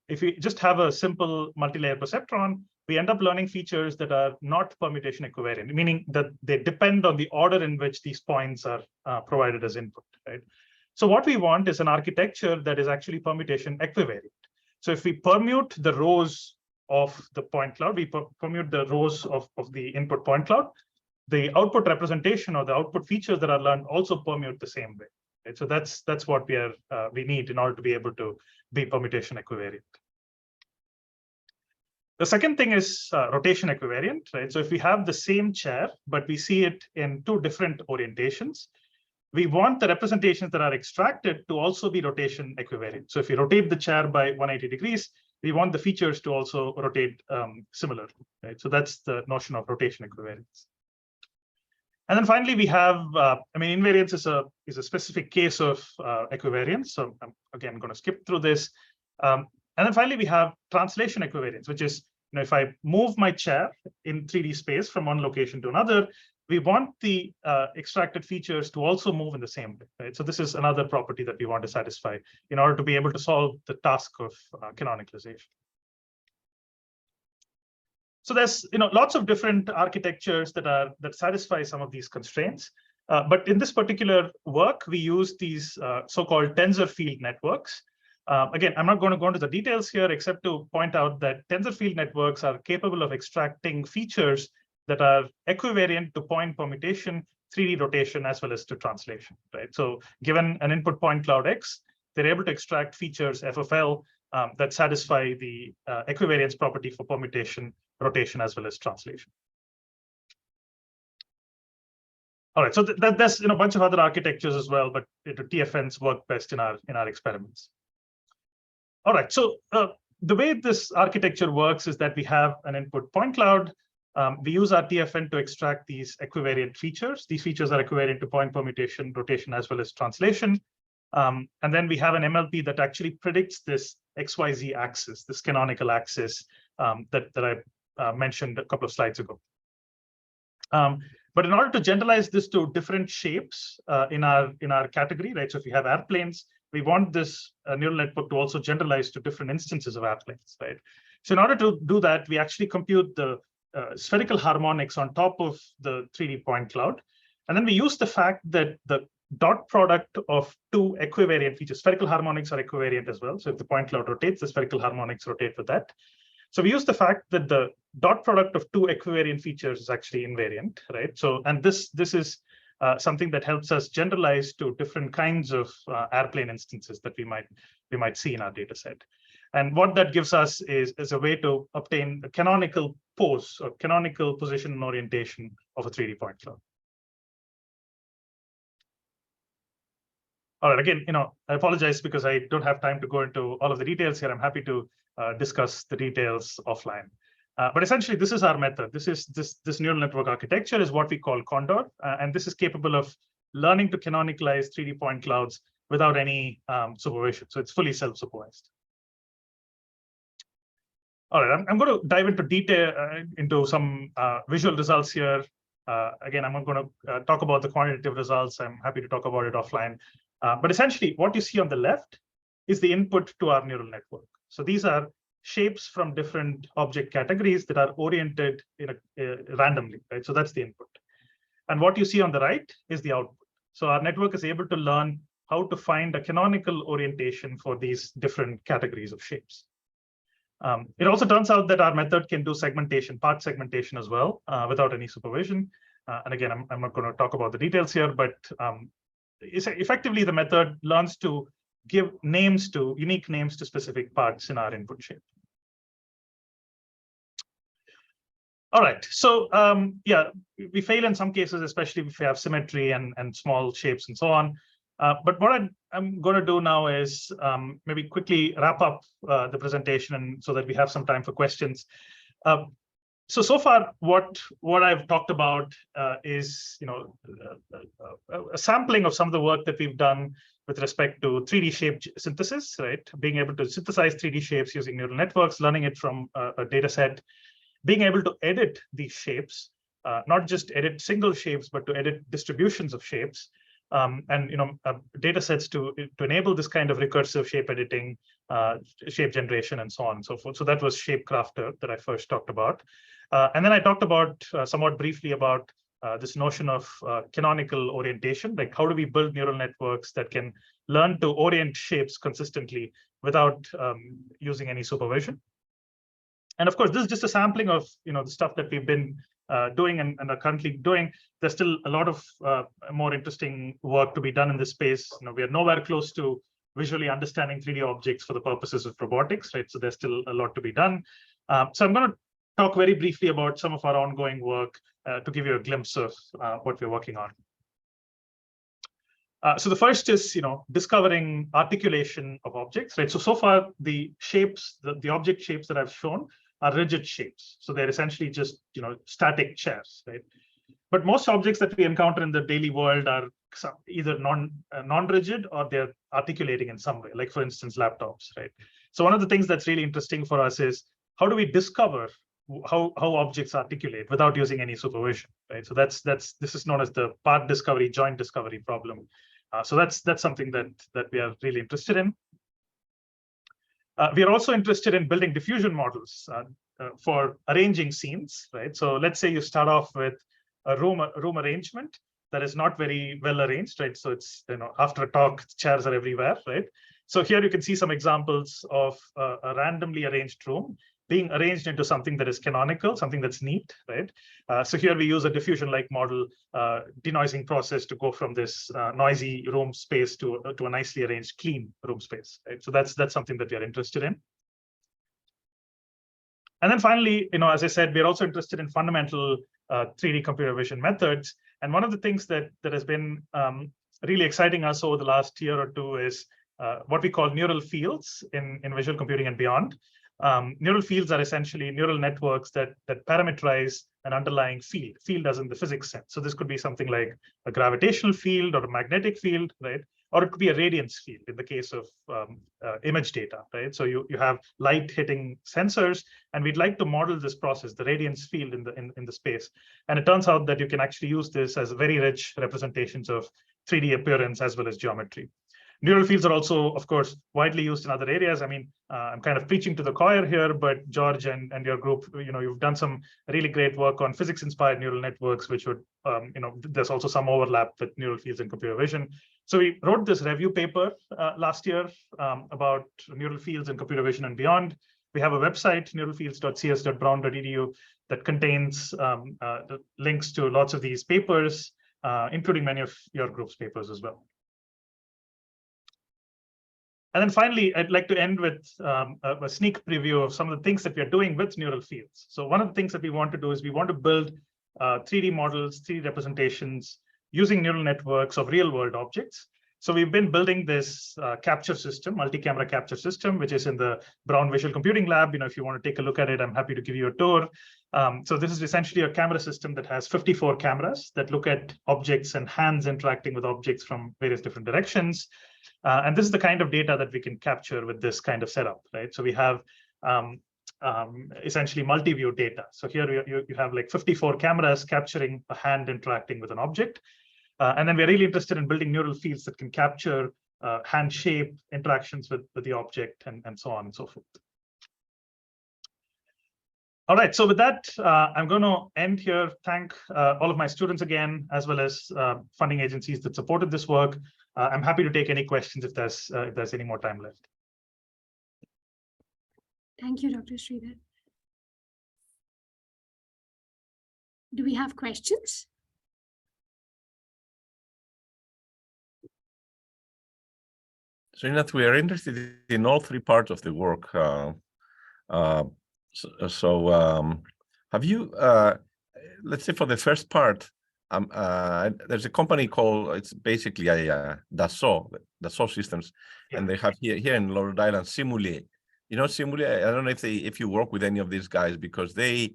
if we just have a simple multi-layer perceptron, we end up learning features that are not permutation equivariant, meaning that they depend on the order in which these points are provided as input, right? So what we want is an architecture that is actually permutation equivariant. So if we permute the rows of the point cloud, we permute the rows of the input point cloud, the output representation or the output features that are learned also permute the same way. Right? So that's what we need in order to be able to be permutation equivariant. The second thing is rotation equivariant, right? So if we have the same chair, but we see it in two different orientations, we want the representations that are extracted to also be rotation equivariant. So if you rotate the chair by 180 degrees, we want the features to also rotate similarly, right? So that's the notion of rotation equivariance. And then finally, we have, invariance is a specific case of equivariance. So I'm again going to skip through this. And then finally, we have translation equivariance, which is, if I move my chair in 3D space from one location to another, we want the extracted features to also move in the same way, right? So this is another property that we want to satisfy in order to be able to solve the task of canonicalization. So there's lots of different architectures that satisfy some of these constraints. But in this particular work, we use these so-called tensor field networks. Again, I'm not going to go into the details here, except to point out that tensor field networks are capable of extracting features that are equivariant to point permutation, 3D rotation, as well as to translation, right? So given an input point cloud X, they're able to extract features FFL that satisfy the equivariance property for permutation, rotation, as well as translation. All right, so there's a bunch of other architectures as well, but TFNs work best in our experiments. All right, so the way this architecture works is that we have an input point cloud. we use our TFN to extract these equivariant features. These features are equivariant to point permutation, rotation, as well as translation. And then we have an MLP that actually predicts this XYZ axis, this canonical axis that I mentioned a couple of slides ago. But in order to generalize this to different shapes in our category, right? So if you have airplanes, we want this neural network to also generalize to different instances of airplanes, right? So in order to do that, we actually compute the spherical harmonics on top of the 3D point cloud. And then we use the fact that the dot product of two equivariant features, spherical harmonics are equivariant as well. So if the point cloud rotates, the spherical harmonics rotate with that. So we use the fact that the dot product of two equivariant features is actually invariant, right? So, and this is something that helps us generalize to different kinds of airplane instances that we might see in our data set. And what that gives us is a way to obtain a canonical pose or canonical position and orientation of a 3D point cloud. All right, again, I apologize because I don't have time to go into all of the details here. I'm happy to discuss the details offline. But essentially, this is our method. This neural network architecture is what we call ConDor, and this is capable of learning to canonicalize 3D point clouds without any supervision. So it's fully self-supervised. All right, I'm going to dive into detail into some visual results here. Again, I'm not going to talk about the quantitative results. I'm happy to talk about it offline. But essentially, what you see on the left is the input to our neural network. So these are shapes from different object categories that are oriented randomly, right? So that's the input. And what you see on the right is the output. So our network is able to learn how to find a canonical orientation for these different categories of shapes. It also turns out that our method can do segmentation, part segmentation as well, without any supervision. And again, I'm not going to talk about the details here, but effectively, the method learns to give unique names to specific parts in our input shape. All right, so yeah, we fail in some cases, especially if we have symmetry and small shapes and so on. But what I'm going to do now is maybe quickly wrap up the presentation, and so that we have some time for questions. So far, what I've talked about is a sampling of some of the work that we've done with respect to 3D shape synthesis, right? Being able to synthesize 3D shapes using neural networks, learning it from a data set, being able to edit these shapes, not just edit single shapes, but to edit distributions of shapes, and data sets to enable this kind of recursive shape editing, shape generation, and so on and so forth. So that was Shape Crafter that I first talked about. And then I talked about somewhat briefly about this notion of canonical orientation, like how do we build neural networks that can learn to orient shapes consistently without using any supervision. And of course, this is just a sampling of the stuff that we've been doing and are currently doing. There's still a lot of more interesting work to be done in this space. We are nowhere close to visually understanding 3D objects for the purposes of robotics, right? So there's still a lot to be done. So I'm going to talk very briefly about some of our ongoing work to give you a glimpse of what we're working on. So the first is, discovering articulation of objects, right? So far, the shapes, the object shapes that I've shown are rigid shapes. So they're essentially just, static chairs, right? But most objects that we encounter in the daily world are either non-rigid or they're articulating in some way, like for instance, laptops, right? So one of the things that's really interesting for us is how do we discover how objects articulate without using any supervision, right? So this is known as the part discovery, joint discovery problem. So that's something that we are really interested in. We are also interested in building diffusion models for arranging scenes, right? So let's say you start off with a room arrangement that is not very well arranged, right? So it's, after a talk, chairs are everywhere, right? So here you can see some examples of a randomly arranged room being arranged into something that is canonical, something that's neat, right? So here we use a diffusion-like model denoising process to go from this noisy room space to a nicely arranged, clean room space, right? So that's something that we are interested in. And then finally, as I said, we're also interested in fundamental 3D computer vision methods. And one of the things that has been really exciting us over the last year or two is what we call neural fields in visual computing and beyond. Neural fields are essentially neural networks that parameterize an underlying field as in the physics sense. So this could be something like a gravitational field or a magnetic field, right? Or it could be a radiance field in the case of image data, right? So you have light hitting sensors, and we'd like to model this process, the radiance field in the space. And it turns out that you can actually use this as very rich representations of 3D appearance as well as geometry. Neural fields are also, of course, widely used in other areas. I mean, I'm kind of preaching to the choir here, but George and your group, you've done some really great work on physics-inspired neural networks, which would, there's also some overlap with neural fields and computer vision. So we wrote this review paper last year about neural fields and computer vision and beyond. We have a website, neuralfields.cs.brown.edu, that contains links to lots of these papers, including many of your group's papers as well. And then finally, I'd like to end with a sneak preview of some of the things that we are doing with neural fields. So one of the things that we want to do is we want to build 3D models, 3D representations using neural networks of real-world objects. So we've been building this capture system, multi-camera capture system, which is in the Brown Visual Computing Lab. If you want to take a look at it, I'm happy to give you a tour. So this is essentially a camera system that has 54 cameras that look at objects and hands interacting with objects from various different directions. And this is the kind of data that we can capture with this kind of setup, right? So we have essentially multi-view data. So here you have like 54 cameras capturing a hand interacting with an object. And then we're really interested in building neural fields that can capture hand shape, interactions with the object, and so on and so forth. All right, so with that, I'm going to end here. Thank all of my students again, as well as funding agencies that supported this work. I'm happy to take any questions if there's any more time left. Thank you, Dr. Sridhar. Do we have questions? Srinath, we are interested in all three parts of the work. Have you, let's say for the first part, there's a company called, it's basically a Dassault Systems, yeah. And they have here in Rhode Island, Simulate. Simulate, I don't know if you work with any of these guys, because they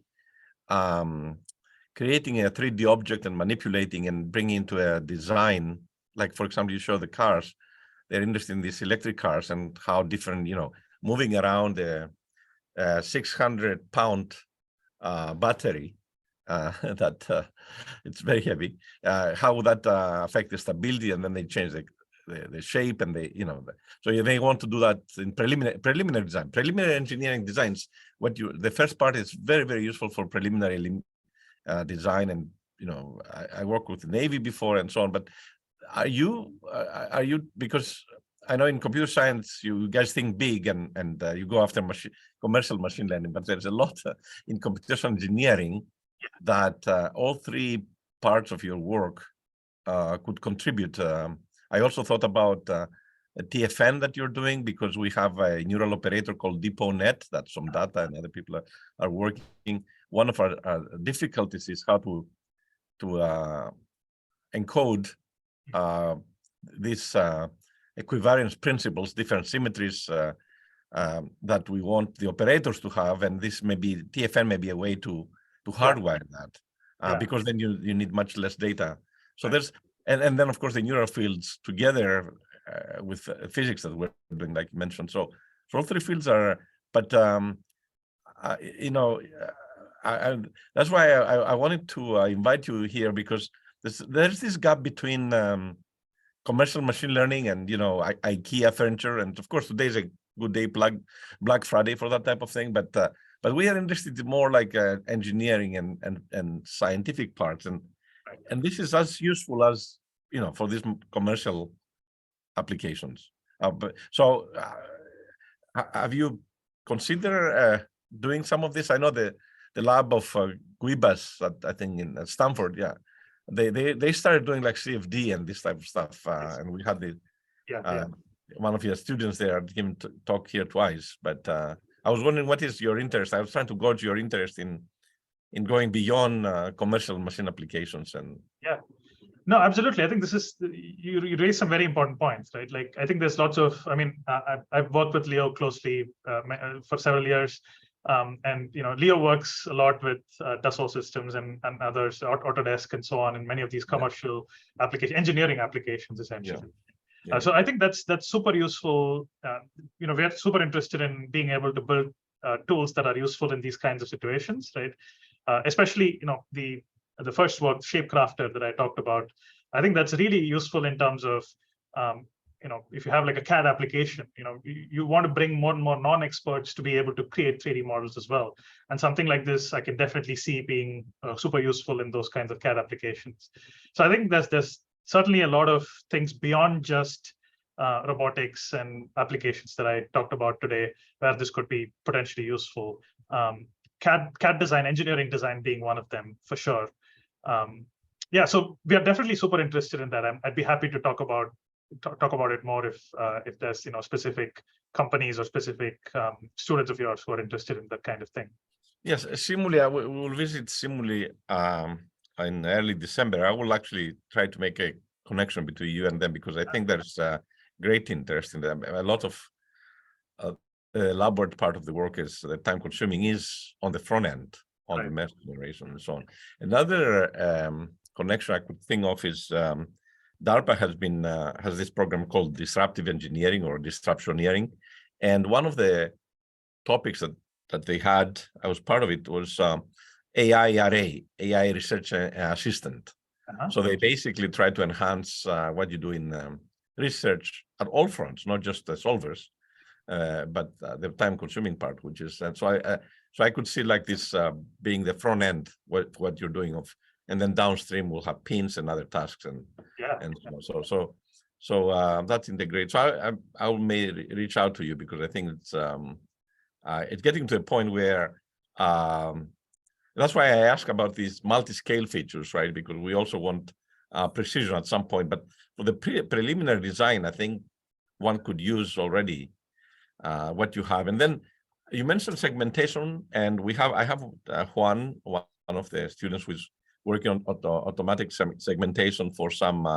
creating a 3D object and manipulating and bringing into a design, like for example, you show the cars, they're interested in these electric cars and how different, moving around a 600-pound battery that it's very heavy. How would that affect the stability? And then they change the shape, and so they want to do that in preliminary design, preliminary engineering designs. The first part is very, very useful for preliminary design, and I worked with the Navy before and so on. But are you because I know in computer science you guys think big and you go after commercial machine learning, but there's a lot in computational engineering that all three parts of your work could contribute. I also thought about a TFN that you're doing, because we have a neural operator called DeepONet that some data and other people are working. One of our difficulties is how to encode these equivariance principles, different symmetries that we want the operators to have, and this TFN may be a way to hardwire that, because then you need much less data. So there's and then of course the neural fields together with physics that we're doing, like you mentioned. So all three fields are, but that's why I wanted to invite you here, because there's this gap between commercial machine learning and IKEA furniture, and of course today is a good day, Black Friday for that type of thing. But we are interested in more like engineering and scientific parts, and this is as useful as for these commercial applications. So have you considered doing some of this? I know the lab of Guibas, I think in Stanford, they started doing like CFD and this type of stuff, and we had one of your students there came to talk here twice. But I was wondering, what is your interest? I was trying to gauge your interest in going beyond commercial machine applications. And No, absolutely. I think this is, you raise some very important points, right? Like, I think there's lots of, I mean, I've worked with Leo closely for several years. And Leo works a lot with Dassault systems and others, Autodesk and so on, and many of these commercial engineering applications, essentially. Yeah. So I think that's super useful. We are super interested in being able to build tools that are useful in these kinds of situations, right? Especially, the first work, Shapecrafter, that I talked about. I think that's really useful in terms of, if you have like a CAD application, you want to bring more and more non-experts to be able to create 3D models as well. And something like this, I can definitely see being super useful in those kinds of CAD applications. So I think there's certainly a lot of things beyond just robotics and applications that I talked about today, where this could be potentially useful. CAD design, engineering design being one of them, for sure. Yeah, so we are definitely super interested in that. I'd be happy to talk about it more if there's specific companies or specific students of yours who are interested in that kind of thing. Yes, Simuli, we will visit Simuli in early December. I will actually try to make a connection between you and them, because I think there's great interest in them. A lot of elaborate part of the work is time consuming is on the front end, on the mesh generation and so on. Another connection I could think of is DARPA has this program called Disruptive Engineering or Disruptioneering, and one of the topics that they had, I was part of it, was AI Research Assistant. So they basically try to enhance what you do in research at all fronts, not just the solvers, but the time-consuming part, which is, and so I could see like this being the front end, what you're doing and then downstream we'll have pins and other tasks and so that's integrated. So I may reach out to you, because I think it's getting to a point where that's why I ask about these multi-scale features, right? Because we also want precision at some point. But for the preliminary design, I think one could use already what you have. And then you mentioned segmentation, and I have Juan, one of the students who's working on automatic segmentation for some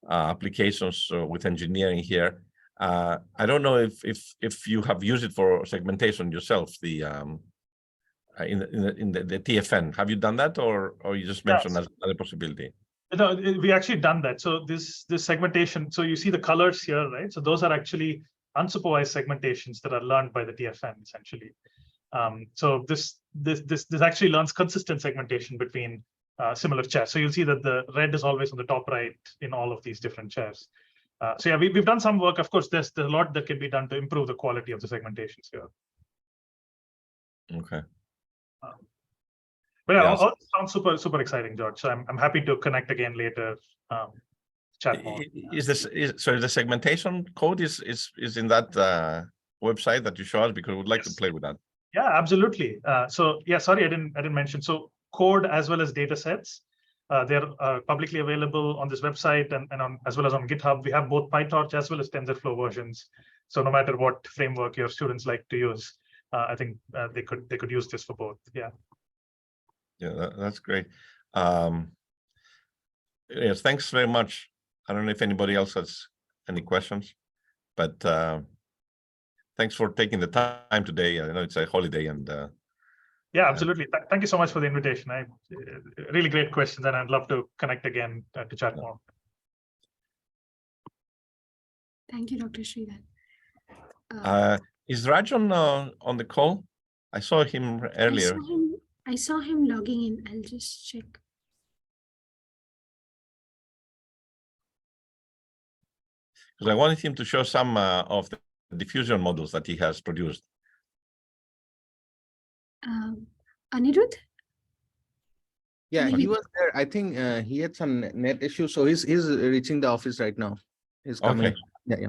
applications with engineering here. I don't know if you have used it for segmentation yourself, in the TFN. Have you done that, or you just mentioned as another possibility? No, we actually done that. So this segmentation. So you see the colors here, right? So those are actually unsupervised segmentations that are learned by the TFN, essentially. So this actually learns consistent segmentation between similar chairs. So you'll see that the red is always on the top right in all of these different chairs. So yeah, we've done some work. Of course, there's a lot that can be done to improve the quality of the segmentations here. Okay. But yeah, all sounds super exciting, George. So I'm happy to connect again later. Chat more. So the segmentation code is in that website that you show us, because we'd like to play with that. Yeah, absolutely. So yeah, sorry, I didn't mention. So code as well as data sets, they're publicly available on this website and as well as on GitHub. We have both PyTorch as well as TensorFlow versions. So no matter what framework your students like to use, I think they could use this for both. Yeah. Yeah, that's great. Yes, thanks very much. I don't know if anybody else has any questions, but thanks for taking the time today. I know it's a holiday, and yeah, absolutely. Thank you so much for the invitation. Really great questions, and I'd love to connect again to chat more. Thank you, Dr. Sridhar. Is Raj on the call? I saw him earlier. I saw him logging in. I'll just check. Because I wanted him to show some of the diffusion models that he has produced. Anirudh? Yeah, he was there. I think he had some net issues, so he's reaching the office right now. He's coming. Okay. Yeah.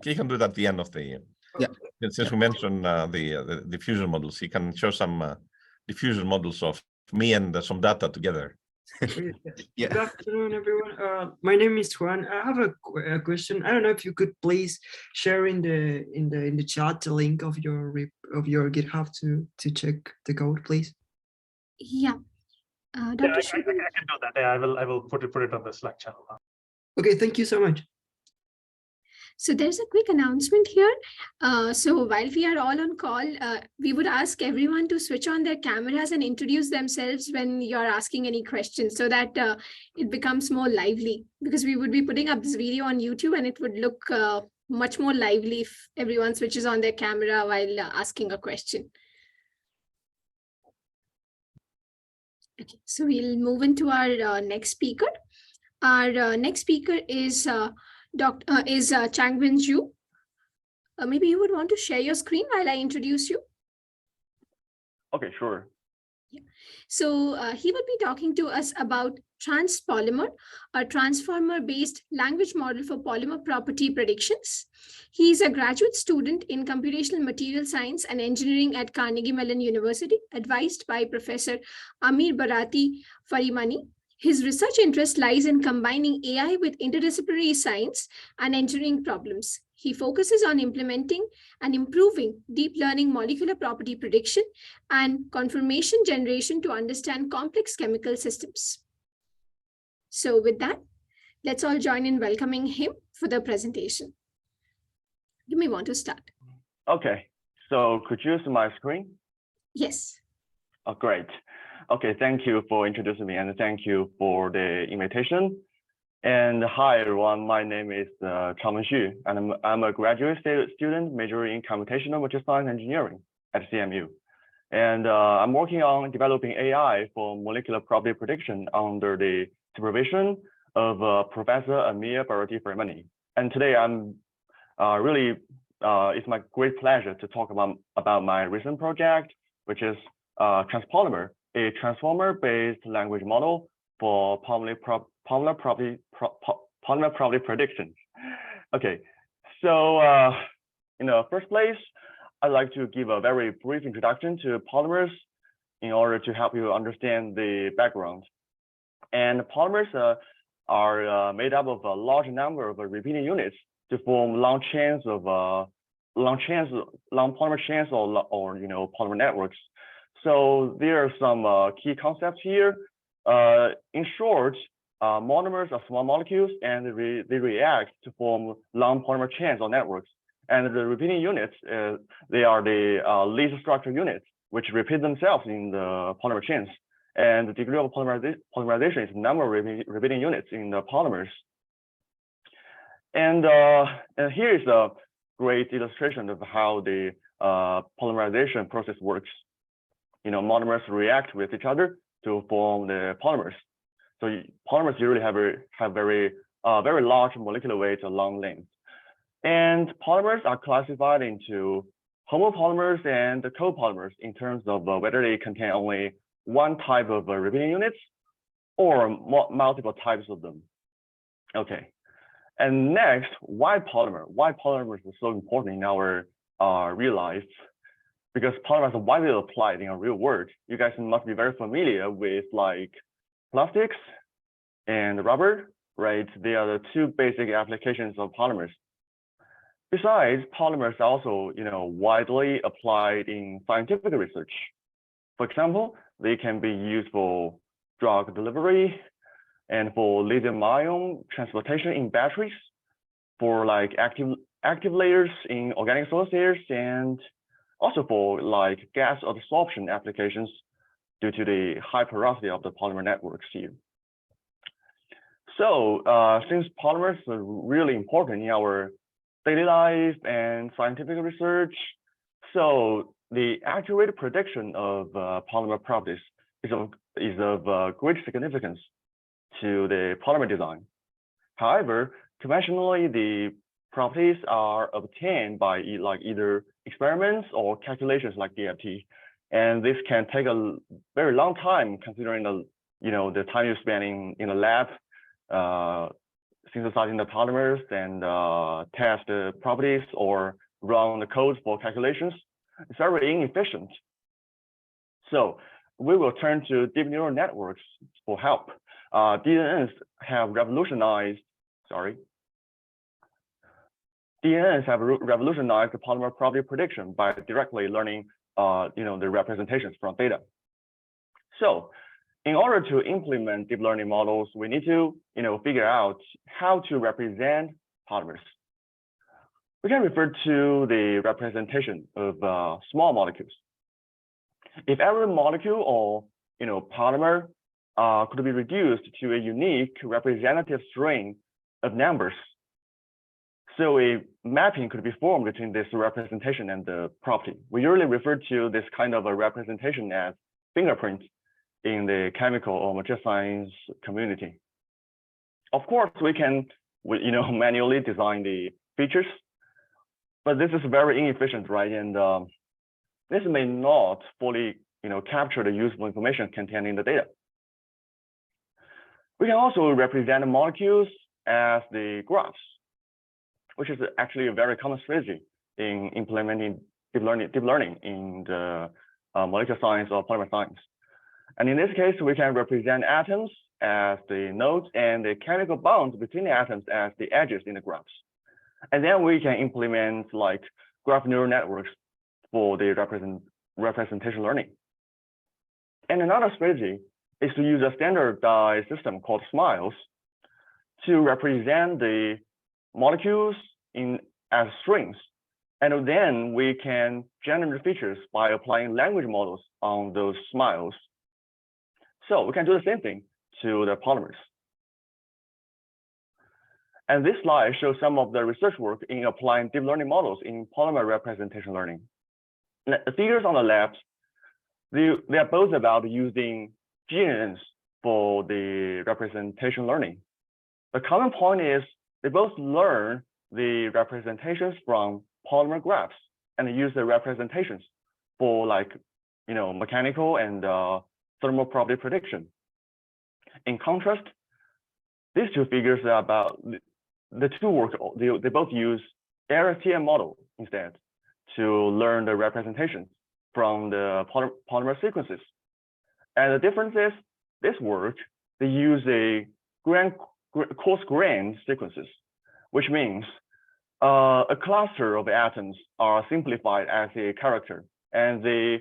He can do it at the end of the year. Yeah. Since we mentioned the diffusion models, he can show some diffusion models of me and some data together. Yeah. Good afternoon, everyone. My name is Juan. I have a question. I don't know if you could please share in the chat the link of your GitHub to check the code, please. Yeah. Dr. I Sridhar? can do that. Yeah, I will put it on the Slack channel. Okay, thank you so much. So there's a quick announcement here. So while we are all on call, we would ask everyone to switch on their cameras and introduce themselves when you're asking any questions so that it becomes more lively, because we would be putting up this video on YouTube and it would look much more lively if everyone switches on their camera while asking a question. Okay, so we'll move into our next speaker. Our next speaker is Changwen. Maybe you would want to share your screen while I introduce you. Okay, sure. So he will be talking to us about TransPolymer, a transformer-based language model for polymer property predictions. He is a graduate student in computational material science and engineering at Carnegie Mellon University, advised by Professor Amir Bharati Farimani. His research interest lies in combining AI with interdisciplinary science and engineering problems. He focuses on implementing and improving deep learning molecular property prediction and conformation generation to understand complex chemical systems. So with that, let's all join in welcoming him for the presentation. You may want to start. Okay, so could you see my screen? Yes. Oh, great. Okay, thank you for introducing me and thank you for the invitation. And hi, everyone. My name is Changwen Xu, and I'm a graduate student majoring in computational material science engineering at CMU. And I'm working on developing AI for molecular property prediction under the supervision of Professor Amir Bharati Farimani. And today I'm it's my great pleasure to talk about my recent project, which is TransPolymer, a transformer-based language model for polymer property prediction. Okay, so in the first place, I'd like to give a very brief introduction to polymers in order to help you understand the background. And polymers are made up of a large number of repeating units to form long polymer chains or polymer networks. So there are some key concepts here. In short, monomers are small molecules and they react to form long polymer chains or networks. And the repeating units, they are the least structure units, which repeat themselves in the polymer chains. And the degree of polymerization is the number of repeating units in the polymers. And here is a great illustration of how the polymerization process works. Monomers react with each other to form the polymers. So polymers usually have very large molecular weight or long length. And polymers are classified into homopolymers and copolymers in terms of whether they contain only one type of repeating units or multiple types of them. Okay. And next, why polymer? Why polymers are so important in our real life? Because polymers are widely applied in a real world. You guys must be very familiar with like plastics and rubber, right? They are the two basic applications of polymers. Besides, polymers are also, widely applied in scientific research. For example, they can be used for drug delivery and for lithium-ion transportation in batteries, for like active layers in organic soil layers, and also for like gas absorption applications due to the high porosity of the polymer networks here. So since polymers are really important in our daily life and scientific research, so the accurate prediction of polymer properties is of great significance to the polymer design. However, conventionally, the properties are obtained by either experiments or calculations like DFT, and this can take a very long time considering the time you spend in a lab synthesizing the polymers and test the properties or run the code for calculations. It's very inefficient. So we will turn to deep neural networks for help. DNNs have revolutionized the polymer property prediction by directly learning the representations from data. So In order to implement deep learning models, we need to figure out how to represent polymers. We can refer to the representation of small molecules. If every molecule or polymer could be reduced to a unique representative string of numbers, so a mapping could be formed between this representation and the property. We usually refer to this kind of a representation as fingerprint in the chemical or material science community. Of course, we can manually design the features, but this is very inefficient, right? And this may not fully capture the useful information contained in the data. We can also represent molecules as the graphs, which is actually a very common strategy in implementing deep learning in the molecular science or polymer science. And in this case, we can represent atoms as the nodes and the chemical bonds between the atoms as the edges in the graphs. And then we can implement like graph neural networks for the representation learning. And another strategy is to use a standardized system called SMILES to represent the molecules as strings. And then we can generate features by applying language models on those SMILES. So we can do the same thing to the polymers. And this slide shows some of the research work in applying deep learning models in polymer representation learning. The figures on the left, they are both about using GNNs for the representation learning. The common point is they both learn the representations from polymer graphs and use the representations for mechanical and thermal property prediction. In contrast, these two figures are about the two work. They both use LSTM model instead to learn the representations from the polymer sequences. And the difference is this work, they use a coarse-grained sequences, which means a cluster of atoms are simplified as a character, and they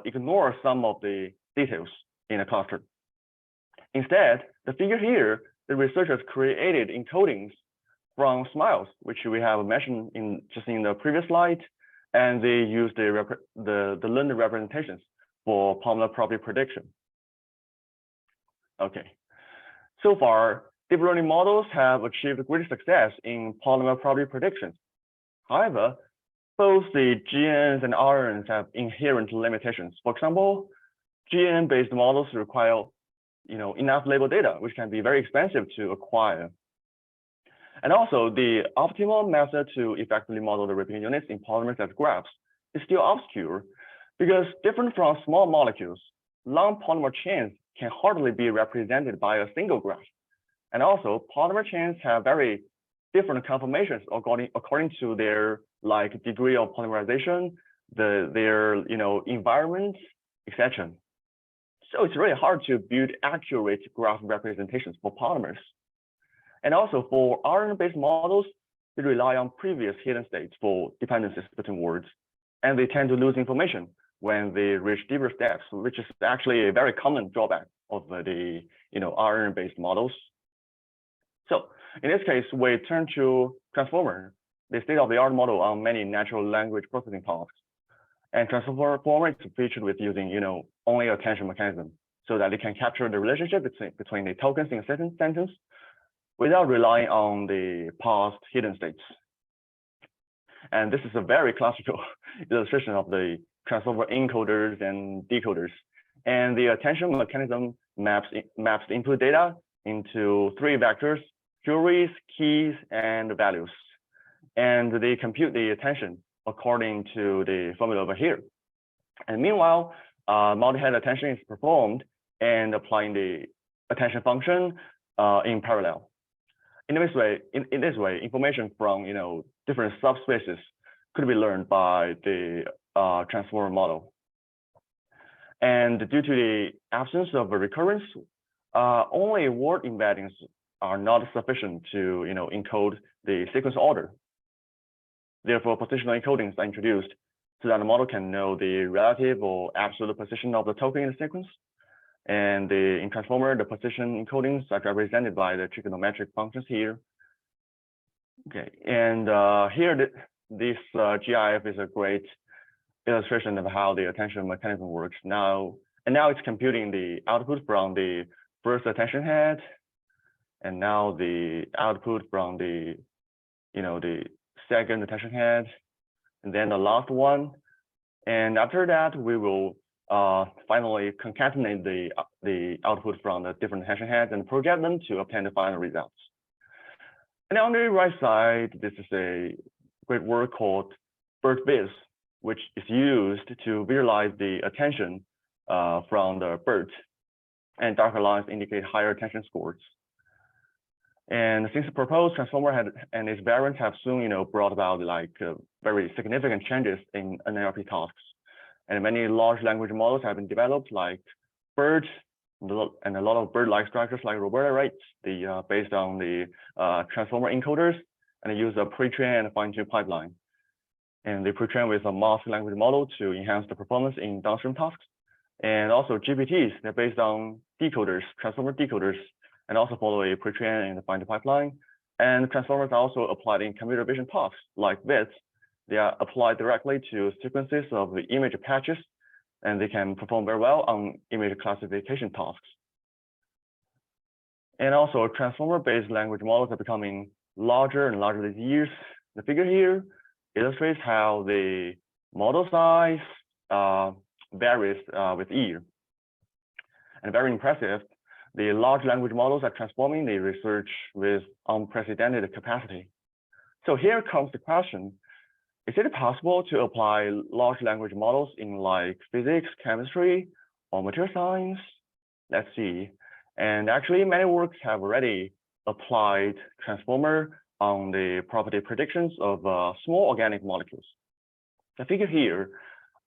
ignore some of the details in a cluster. Instead, the figure here, the researchers created encodings from SMILES, which we have mentioned just in the previous slide, and they use the learned representations for polymer property prediction. Okay, so far, deep learning models have achieved great success in polymer property prediction. However, both the GNNs and RNNs have inherent limitations. For example, GNN-based models require enough label data, which can be very expensive to acquire. And also, the optimal method to effectively model the repeating units in polymers as graphs is still obscure, because different from small molecules, long polymer chains can hardly be represented by a single graph. And also, polymer chains have very different conformations according to their degree of polymerization, their environment, etc. So it's really hard to build accurate graph representations for polymers. And also for RNN-based models, they rely on previous hidden states for dependencies between words, and they tend to lose information when they reach deeper steps, which is actually a very common drawback of the RNN-based models. So in this case, we turn to TransPolymer, the state-of-the-art model on many natural language processing tasks. And TransPolymer is featured with using only attention mechanism, so that it can capture the relationship between the tokens in a certain sentence without relying on the past hidden states. And this is a very classical illustration of the TransPolymer encoders and decoders. And the attention mechanism maps the input data into 3 vectors: queries, keys, and values. And they compute the attention according to the formula over here. And meanwhile, multi-head attention is performed and applying the attention function in parallel. In this way, information from different subspaces could be learned by the TransPolymer model. And due to the absence of a recurrence, only word embeddings are not sufficient to encode the sequence order. Therefore, positional encodings are introduced so that the model can know the relative or absolute position of the token in the sequence. And in transformer, the position encodings are represented by the trigonometric functions here. Okay, and here this GIF is a great illustration of how the attention mechanism works now. And now it's computing the output from the first attention head, and now the output from the, the second attention head, and then the last one. And after that, we will finally concatenate the output from the different attention heads and project them to obtain the final results. And on the right side, this is a great work called BirdViz, which is used to visualize the attention from the bird, and darker lines indicate higher attention scores. And since the proposed transformer and its variants have soon, brought about like very significant changes in NLP tasks, and many large language models have been developed, like BERT, and a lot of bird-like structures like Roberta rates, based on the transformer encoders, and they use a pre-train and fine-tune pipeline. And they pre-train with a masked language model to enhance the performance in downstream tasks. And also GPTs, they're based on decoders, transformer decoders, and also follow a pre-train and fine-tune pipeline. And transformers are also applied in computer vision tasks like VITs. They are applied directly to sequences of the image patches, and they can perform very well on image classification tasks. And also transformer-based language models are becoming larger and larger these years. The figure here illustrates how the model size varies with year. And very impressive, the large language models are transforming the research with unprecedented capacity. So here comes the question: is it possible to apply large language models in like physics, chemistry, or material science? Let's see. And actually, many works have already applied transformer on the property predictions of small organic molecules. The figure here,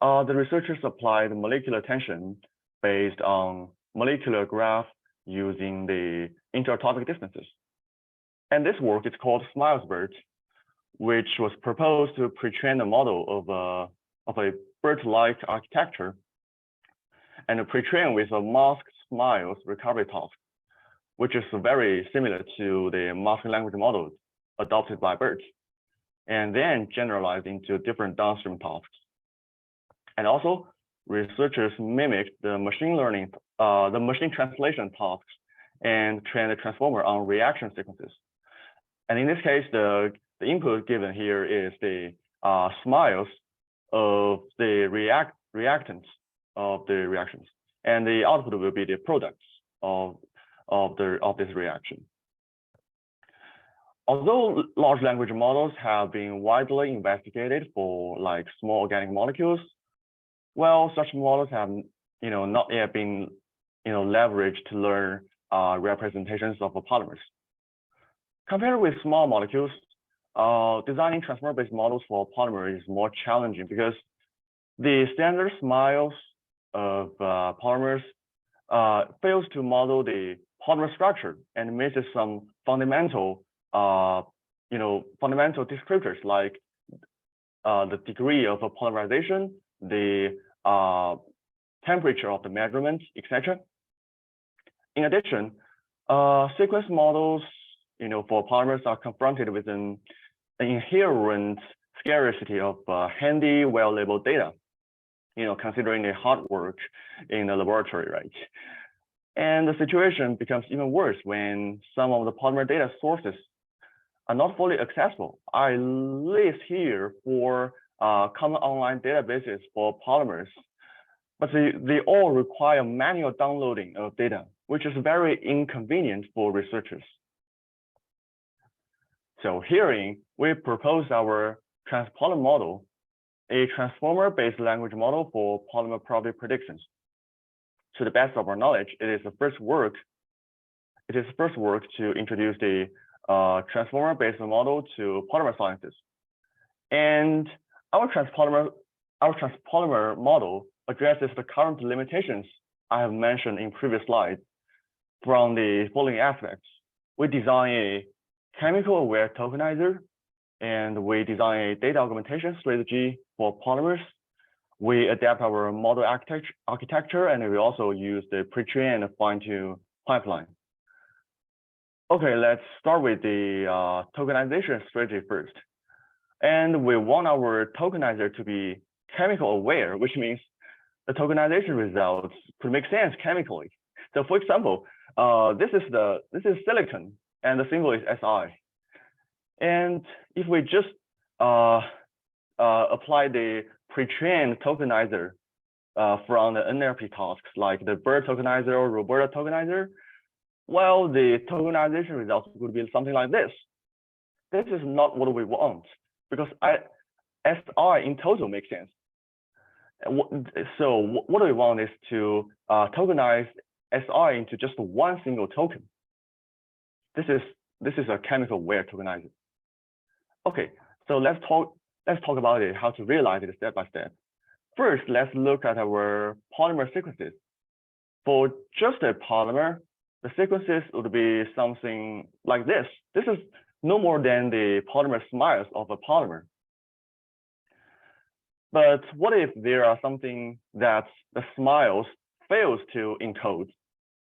the researchers applied molecular tension based on molecular graph using the interatomic distances. And this work is called SmilesBird, which was proposed to pre-train a model of a bird-like architecture and pre-train with a masked smiles recovery task, which is very similar to the masked language model adopted by birds, and then generalized into different downstream tasks. And also, researchers mimicked the machine learning, the machine translation tasks, and trained the transformer on reaction sequences. And in this case, the input given here is the smiles of the reactants of the reactions, and the output will be the products of this reaction. Although large language models have been widely investigated for like small organic molecules, well, such models have not yet been leveraged to learn representations of polymers. Compared with small molecules, designing transformer-based models for polymer is more challenging because the standard smiles of polymers fails to model the polymer structure and misses some fundamental descriptors like the degree of polymerization, the temperature of the measurement, etc. In addition, sequence models, for polymers are confronted with an inherent scarcity of handy, well-labeled data, considering the hard work in the laboratory, right? And the situation becomes even worse when some of the polymer data sources are not fully accessible. I list here for common online databases for polymers, but they all require manual downloading of data, which is very inconvenient for researchers. So herein, we propose our TransPolymer model, a transformer-based language model for polymer property predictions. To the best of our knowledge, it is the first work to introduce the transformer-based model to polymer sciences. And our TransPolymer model addresses the current limitations I have mentioned in previous slides from the following aspects. We design a chemical-aware tokenizer, and we design a data augmentation strategy for polymers. we adapt our model architecture, and we also use the pre-train and fine-tune pipeline. Okay, let's start with the tokenization strategy first. And we want our tokenizer to be chemical aware, which means the tokenization results could make sense chemically. So for example, this is silicon and the symbol is Si. And if we just apply the pre-trained tokenizer from the NLP tasks like the BERT tokenizer or Roberta tokenizer, well, the tokenization results would be something like this. This is not what we want because SI in total makes sense. So what we want is to tokenize SI into just one single token. This is a chemical aware tokenizer. Okay, so let's talk about it, how to realize it step by step. First, let's look at our polymer sequences. For just a polymer, the sequences would be something like this. This is no more than the polymer smiles of a polymer. But what if there are something that the smiles fails to encode,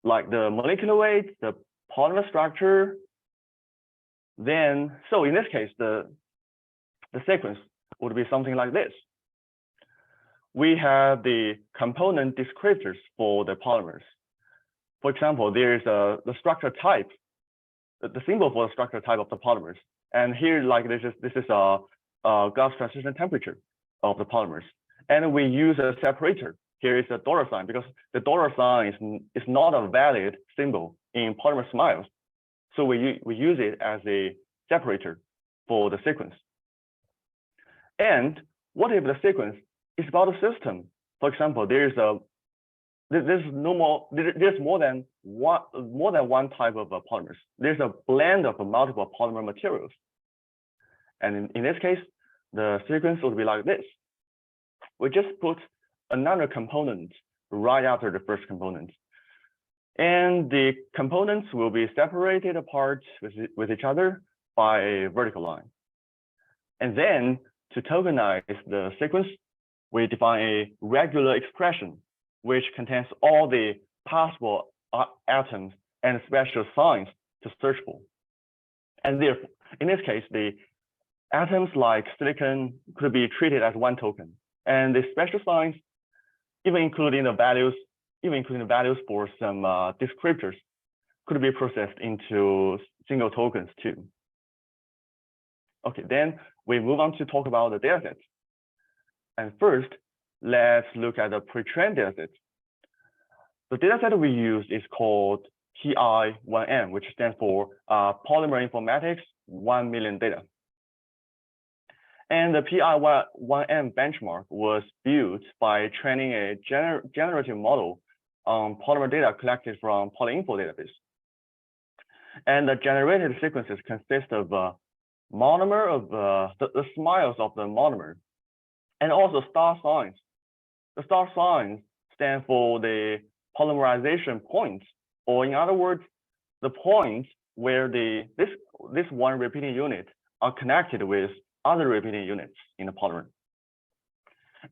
like the molecular weight, the polymer structure? Then, so in this case, the sequence would be something like this. We have the component descriptors for the polymers. For example, there is the structure type, the symbol for the structure type of the polymers. And here, like this is a gas transition temperature of the polymers. And we use a separator. Here is a dollar sign because the dollar sign is not a valid symbol in polymer smiles. So we use it as a separator for the sequence. And what if the sequence is about a system? For example, there's more than one type of polymers. There's a blend of multiple polymer materials. And in this case, the sequence would be like this. We just put another component right after the first component. And the components will be separated apart with each other by a vertical line. And then to tokenize the sequence, we define a regular expression which contains all the possible atoms and special signs to search for. And therefore, in this case, the atoms like silicon could be treated as one token. And the special signs, even including the values for some descriptors, could be processed into single tokens too. Okay, then we move on to talk about the datasets. And first, let's look at the pre-trained dataset. The dataset we use is called PI1M, which stands for Polymer Informatics 1 million data. And the PI1M benchmark was built by training a generative model on polymer data collected from Polyinfo database. And the generated sequences consist of monomer of the smiles of the monomer, and also star signs. The star signs stand for the polymerization points, or in other words, the points where this one repeating unit are connected with other repeating units in the polymer.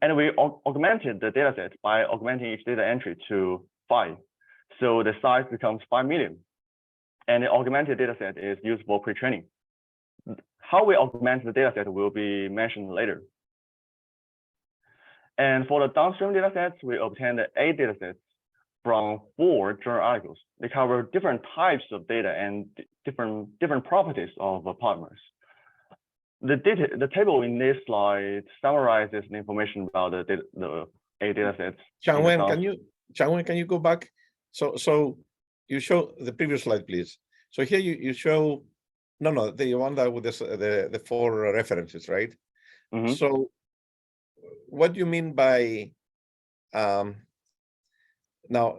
And we augmented the dataset by augmenting each data entry to 5. So the size becomes 5 million. And the augmented dataset is used for pre-training. How we augment the dataset will be mentioned later. And for the downstream datasets, we obtained 8 datasets from 4 journal articles. They cover different types of data and different properties of polymers. The table in this slide summarizes the information about the 8 datasets. Changwen, can you go back? So you show the previous slide, please. So here you show the one that with the 4 references, right? Mm-hmm. So what do you mean by now?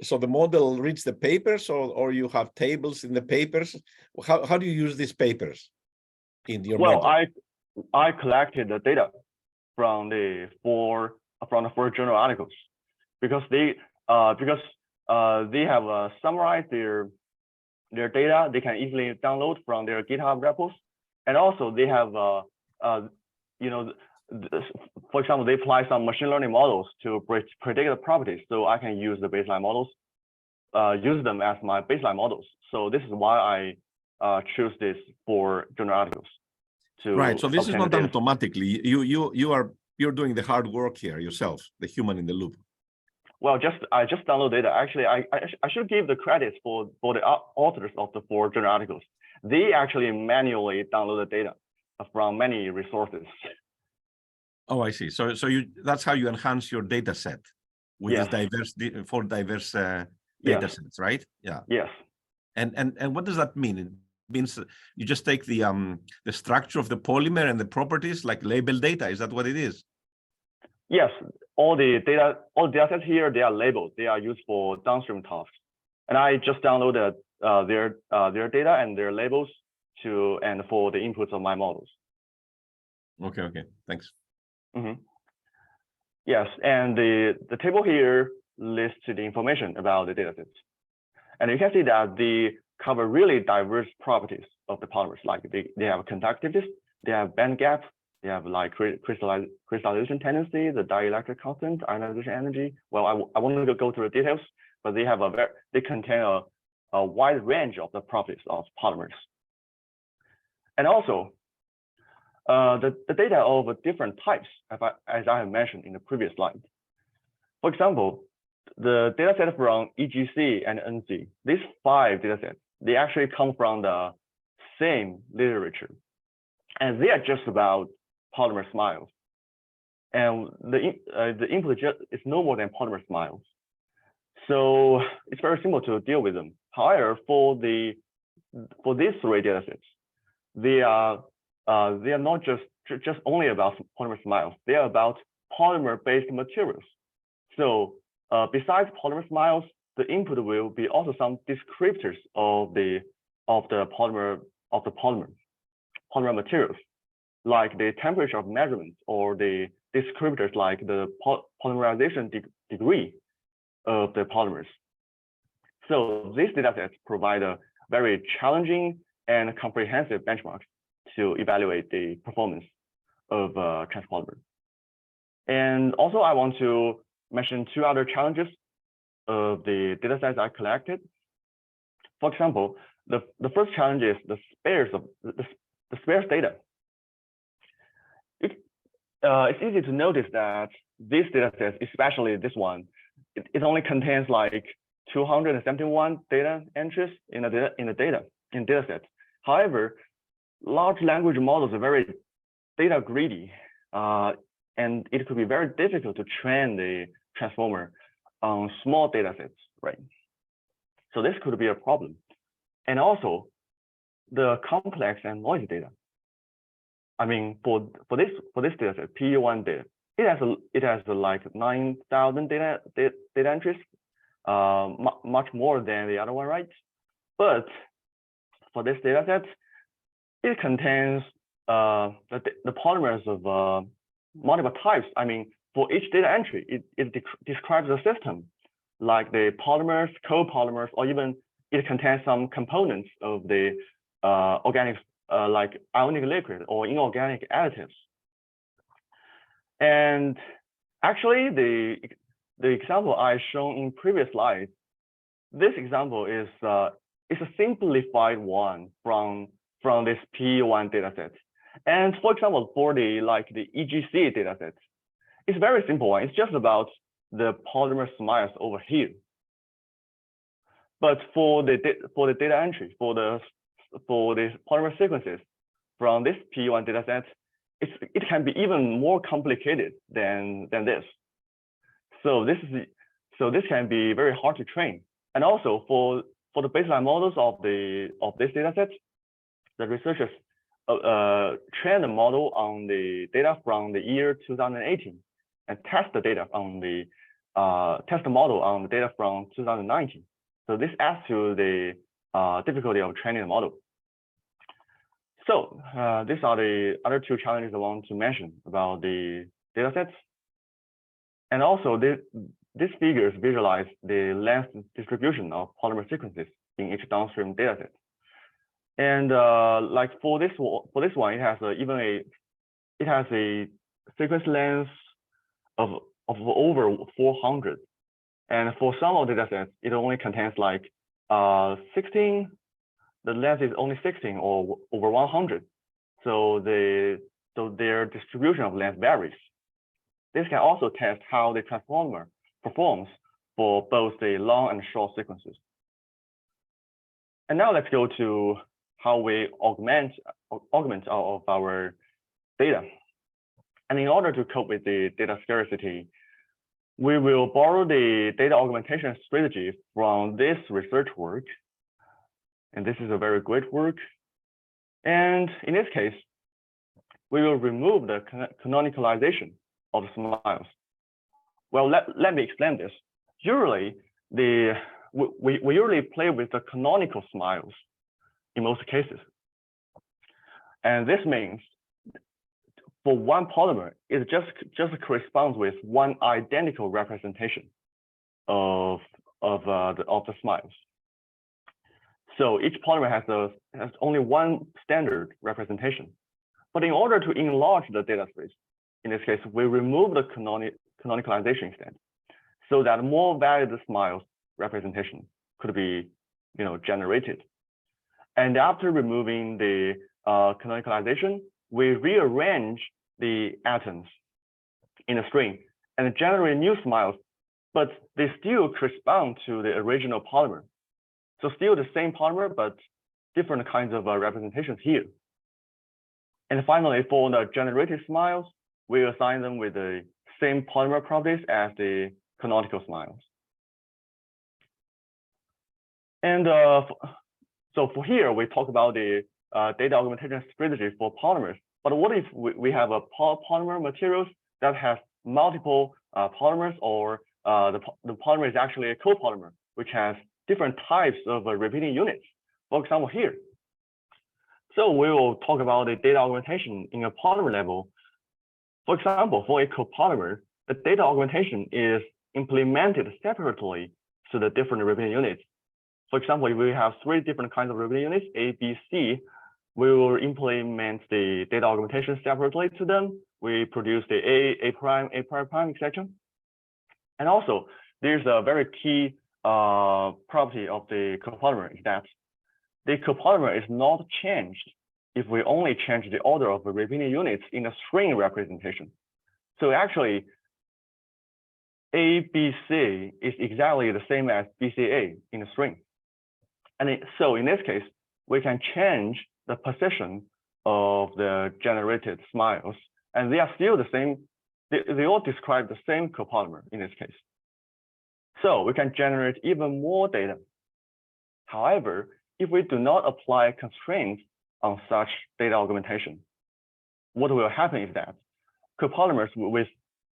So the model reads the papers, or you have tables in the papers? How do you use these papers in your model? I collected the data from the 4 journal articles because they have summarized their data. They can easily download from their GitHub repos, and also they have for example, they apply some machine learning models to predict the properties. So I can use the baseline models, use them as my baseline models. So this is why I choose this for journal articles. Right. So this is not data. automatically. You're doing the hard work here yourself, the human in the loop. Well, I just download data. Actually, I should give the credits for the authors of the 4 journal articles. They actually manually download the data from many resources. Oh, I see. So that's how you enhance your data set with Yes. this diverse data Yes. sets, right? Yeah. Yes. And what does that mean? It means you just take the structure of the polymer and the properties, like label data. Is that what it is? Yes. All the data sets here, they are labeled. They are used for downstream tasks. And I just downloaded their data and their labels and for the inputs of my models. Okay. Thanks. Mm-hmm. Yes, and the table here lists the information about the datasets. And you can see that they cover really diverse properties of the polymers. Like they have conductivity, they have band gap, they have like crystallization tendency, the dielectric constant, ionization energy. Well, I won't go through the details, but they contain a wide range of the properties of polymers. And also, the data of different types, as I have mentioned in the previous slide. For example, the data set from EGC and NC, these 5 data sets, they actually come from the same literature. And they are just about polymer smiles. And the input is no more than polymer smiles. So it's very simple to deal with them. However, for these 3 data sets, they are not just only about polymer smiles. They are about polymer-based materials. So besides polymer smiles, the input will be also some descriptors of the polymer materials, like the temperature of measurement or the descriptors like the polymerization degree of the polymers. So these datasets provide a very challenging and comprehensive benchmark to evaluate the performance of TransPolymer. And also, I want to mention 2 other challenges of the datasets I collected. For example, the first challenge is the sparse data. It's easy to notice that these datasets, especially this one, it only contains like 271 data entries in the dataset. However, large language models are very data greedy, and it could be very difficult to train the transformer on small data sets, right? So this could be a problem. And also the complex and noisy data. I mean, for this data set, PE1 data, it has like 9,000 data entries, much more than the other one, right? But for this data set, it contains the polymers of multiple types. I mean, for each data entry, it describes a system, like the polymers, copolymers, or even it contains some components of the organic, like ionic liquid or inorganic additives. And actually, the example I shown in previous slides, this example is a simplified one from this P1 dataset. And for example, for the EGC dataset, it's very simple one. It's just about the polymer smiles over here. But for the data entry, for the polymer sequences from this P1 dataset, it can be even more complicated than this. So this can be very hard to train. And also for the baseline models of this dataset, the researchers train the model on the data from the year 2018 and test the data on the test the model on the data from 2019. So this adds to the difficulty of training the model. So these are the other 2 challenges I want to mention about the datasets. And also these figures visualize the length distribution of polymer sequences in each downstream dataset. And like for this one, it has a sequence length of over 400. And for some of the datasets, it only contains like 16, the length is only 16 or over 100. So their distribution of length varies. This can also test how the transformer performs for both the long and short sequences. And now let's go to how we augment our data. And in order to cope with the data scarcity, we will borrow the data augmentation strategy from this research work. And this is a very great work. And in this case, we will remove the canonicalization of the smiles. Well, let me explain this. Usually, we usually play with the canonical smiles in most cases. And this means for one polymer, it just corresponds with one identical representation of the smiles. So each polymer has only one standard representation. But in order to enlarge the data space, in this case, we remove the canonicalization instead, so that more valid smiles representation could be generated. And after removing the canonicalization, we rearrange the atoms in a string and generate new smiles, but they still correspond to the original polymer. So still the same polymer, but different kinds of representations here. And finally, for the generated smiles, we assign them with the same polymer properties as the canonical smiles. And so for here, we talk about the data augmentation strategy for polymers. But what if we have a polymer materials that has multiple polymers, or the polymer is actually a copolymer, which has different types of repeating units, for example, here. So we will talk about the data augmentation in a polymer level. For example, for a copolymer, the data augmentation is implemented separately to the different repeating units. For example, if we have 3 different kinds of repeating units, A, B, C, we will implement the data augmentation separately to them. We produce the A prime, etc. And also, there's a very key property of the copolymer is that the copolymer is not changed if we only change the order of the repeating units in a string representation. So actually, ABC is exactly the same as BCA in a string. And so in this case, we can change the position of the generated smiles, and they are still the same. They all describe the same copolymer in this case. So we can generate even more data. However, if we do not apply constraints on such data augmentation, what will happen is that copolymers with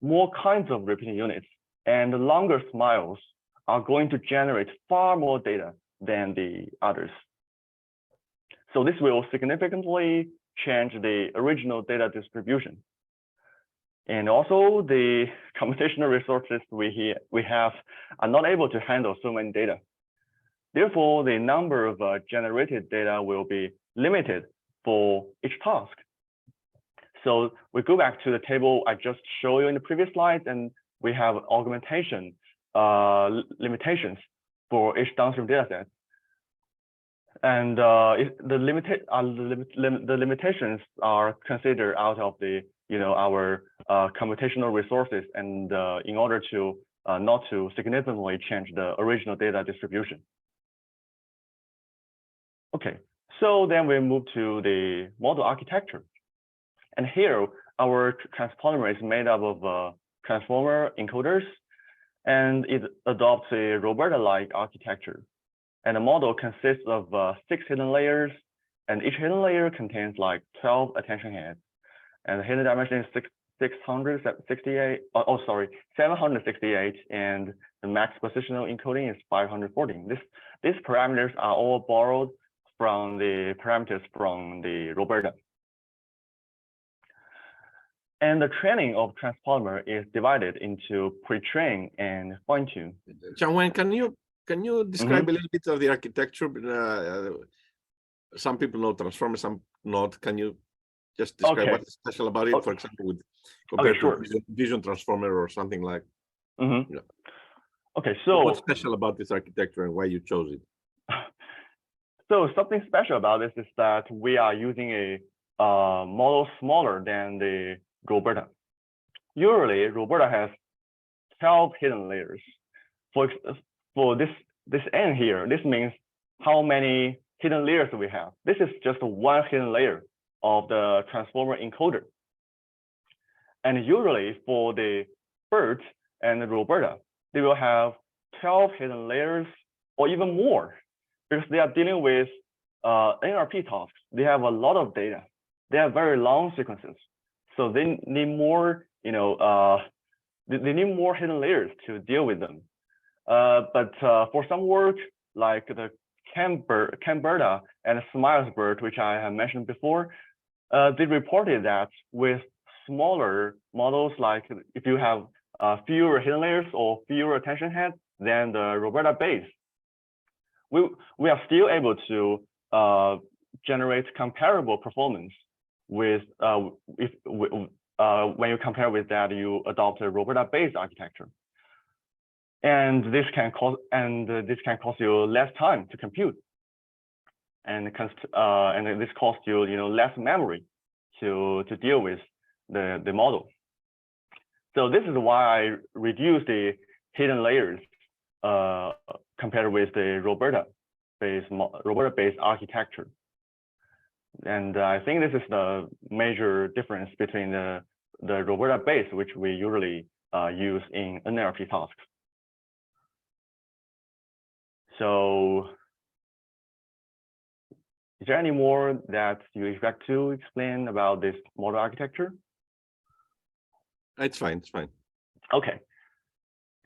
more kinds of repeating units and longer smiles are going to generate far more data than the others. So this will significantly change the original data distribution. And also the computational resources we have are not able to handle so many data. Therefore, the number of generated data will be limited for each task. So we go back to the table I just showed you in the previous slides, and we have augmentation limitations for each downstream data set. And the limitations are considered out of the our computational resources, and in order to not to significantly change the original data distribution. Okay, so then we move to the model architecture. And here, our TransPolymer is made up of transformer encoders, and it adopts a Roberta-like architecture. And the model consists of 6 hidden layers, and each hidden layer contains like 12 attention heads. And the hidden dimension is 768, and the max positional encoding is 514. These parameters are all borrowed from the parameters from the Roberta. And the training of TransPolymer is divided into pre-train and fine-tune. Changwen, can you describe a little bit of the architecture? Some people know transformers, some not. Can you Just describe Okay. what's special about it, Okay. for example, with compared sure. to vision transformer or something like. Mhm. Yeah. Okay, so What's special about this architecture and why you chose it? So something special about this is that we are using a model smaller than the Roberta. Usually, Roberta has 12 hidden layers. For this N here, this means how many hidden layers we have. This is just one hidden layer of the transformer encoder. And usually for the BERT and the Roberta, they will have 12 hidden layers or even more, because they are dealing with NLP tasks. They have a lot of data. They have very long sequences. So they need more, they need more hidden layers to deal with them. But for some work like the Camberta and Smiles BERT, which I have mentioned before, they reported that with smaller models, like if you have fewer hidden layers or fewer attention heads than the Roberta base, we are still able to generate comparable performance with when you compare with that you adopt a Roberta based architecture, and this can cost you less time to compute, and this costs you less memory to deal with the model. So this is why I reduce the hidden layers compared with the Roberta based architecture. And I think this is the major difference between the Roberta base, which we usually use in NLP tasks. So is there any more that you expect to explain about this model architecture? It's fine. It's fine. Okay.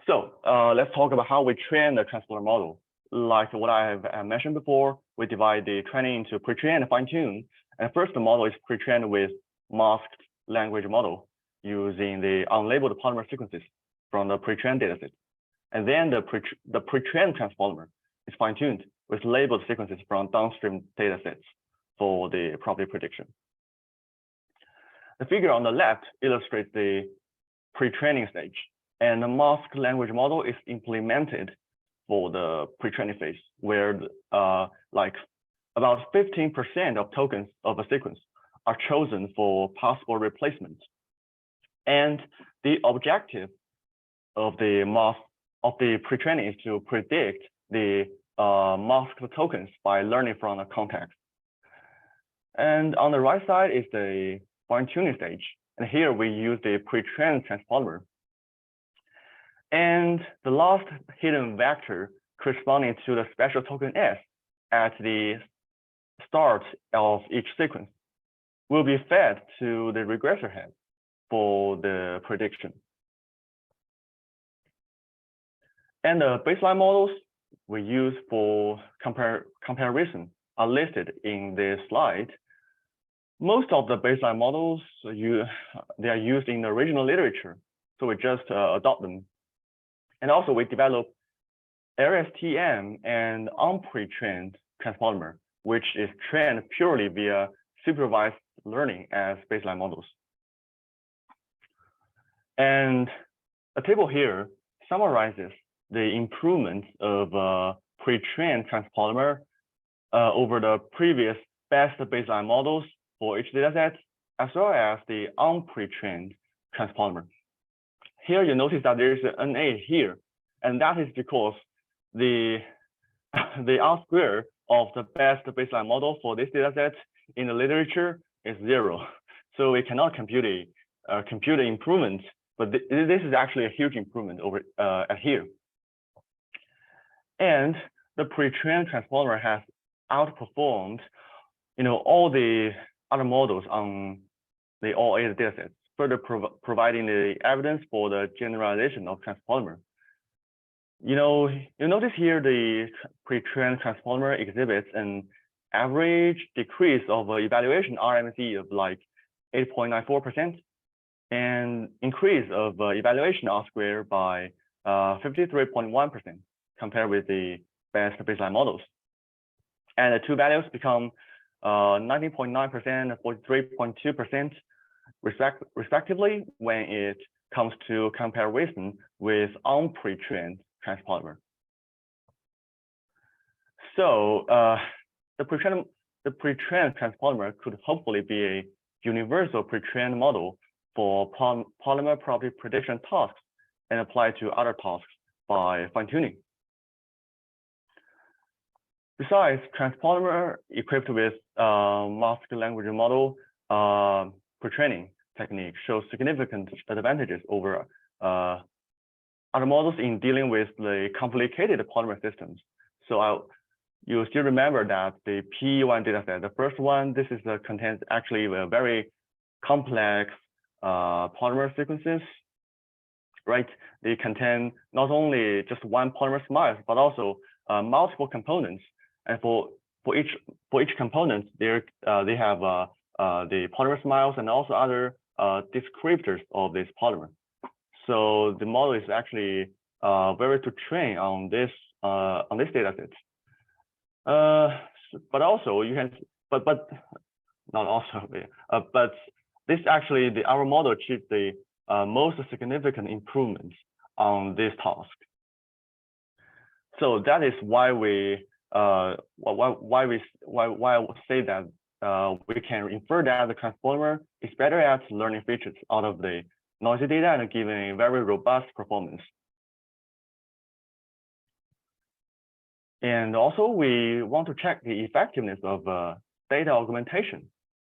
So let's talk about how we train the TransPolymer model. Like what I have mentioned before, we divide the training into pre-train and fine-tune. And first, the model is pre-trained with masked language model using the unlabeled polymer sequences from the pre-trained dataset. And then the pre-trained transpolymer is fine-tuned with labeled sequences from downstream datasets for the property prediction. The figure on the left illustrates the pre-training stage, and the masked language model is implemented for the pre-training phase, where like about 15% of tokens of a sequence are chosen for possible replacement. And the objective of the pre-training is to predict the masked tokens by learning from the context. And on the right side is the fine-tuning stage. And here we use the pre-trained transpolymer. And the last hidden vector corresponding to the special token S at the start of each sequence will be fed to the regressor head for the prediction. And the baseline models we use for comparison are listed in this slide. Most of the baseline models, they are used in the original literature, so we just adopt them. And also we develop LSTM and unpre-trained transpolymer, which is trained purely via supervised learning as baseline models. And a table here summarizes the improvement of pre-trained transpolymer over the previous best baseline models for each dataset, as well as the unpre-trained transpolymer. Here you notice that there is an NA here, and that is because the R-square of the best baseline model for this dataset in the literature is 0. So we cannot compute a improvement, but this is actually a huge improvement over at here. And the pre-trained transpolymer has outperformed, all the other models on the all 8 datasets, further providing the evidence for the generalization of transpolymer. You notice here the pre-trained transpolymer exhibits an average decrease of evaluation RMC of like 8.94% and increase of evaluation R-square by 53.1% compared with the best baseline models. And the two values become 19.9% and 43.2% respectively when it comes to comparison with unpre-trained TransPolymer. So the pre-trained TransPolymer could hopefully be a universal pre-trained model for polymer property prediction tasks and apply to other tasks by fine-tuning. Besides, TransPolymer equipped with mask language model pre-training technique shows significant advantages over other models in dealing with the complicated polymer systems. So you still remember that the P1 dataset, the first one, this is contains actually a very complex polymer sequences, right? They contain not only just one polymer smiles, but also multiple components. And for each component, they have the polymer smiles and also other descriptors of this polymer. So the model is actually very to train on this data set. But also you can, but not also, but this actually our model achieved the most significant improvements on this task. So that is why we why I would say that we can infer that the TransPolymer is better at learning features out of the noisy data and giving a very robust performance. And also we want to check the effectiveness of data augmentation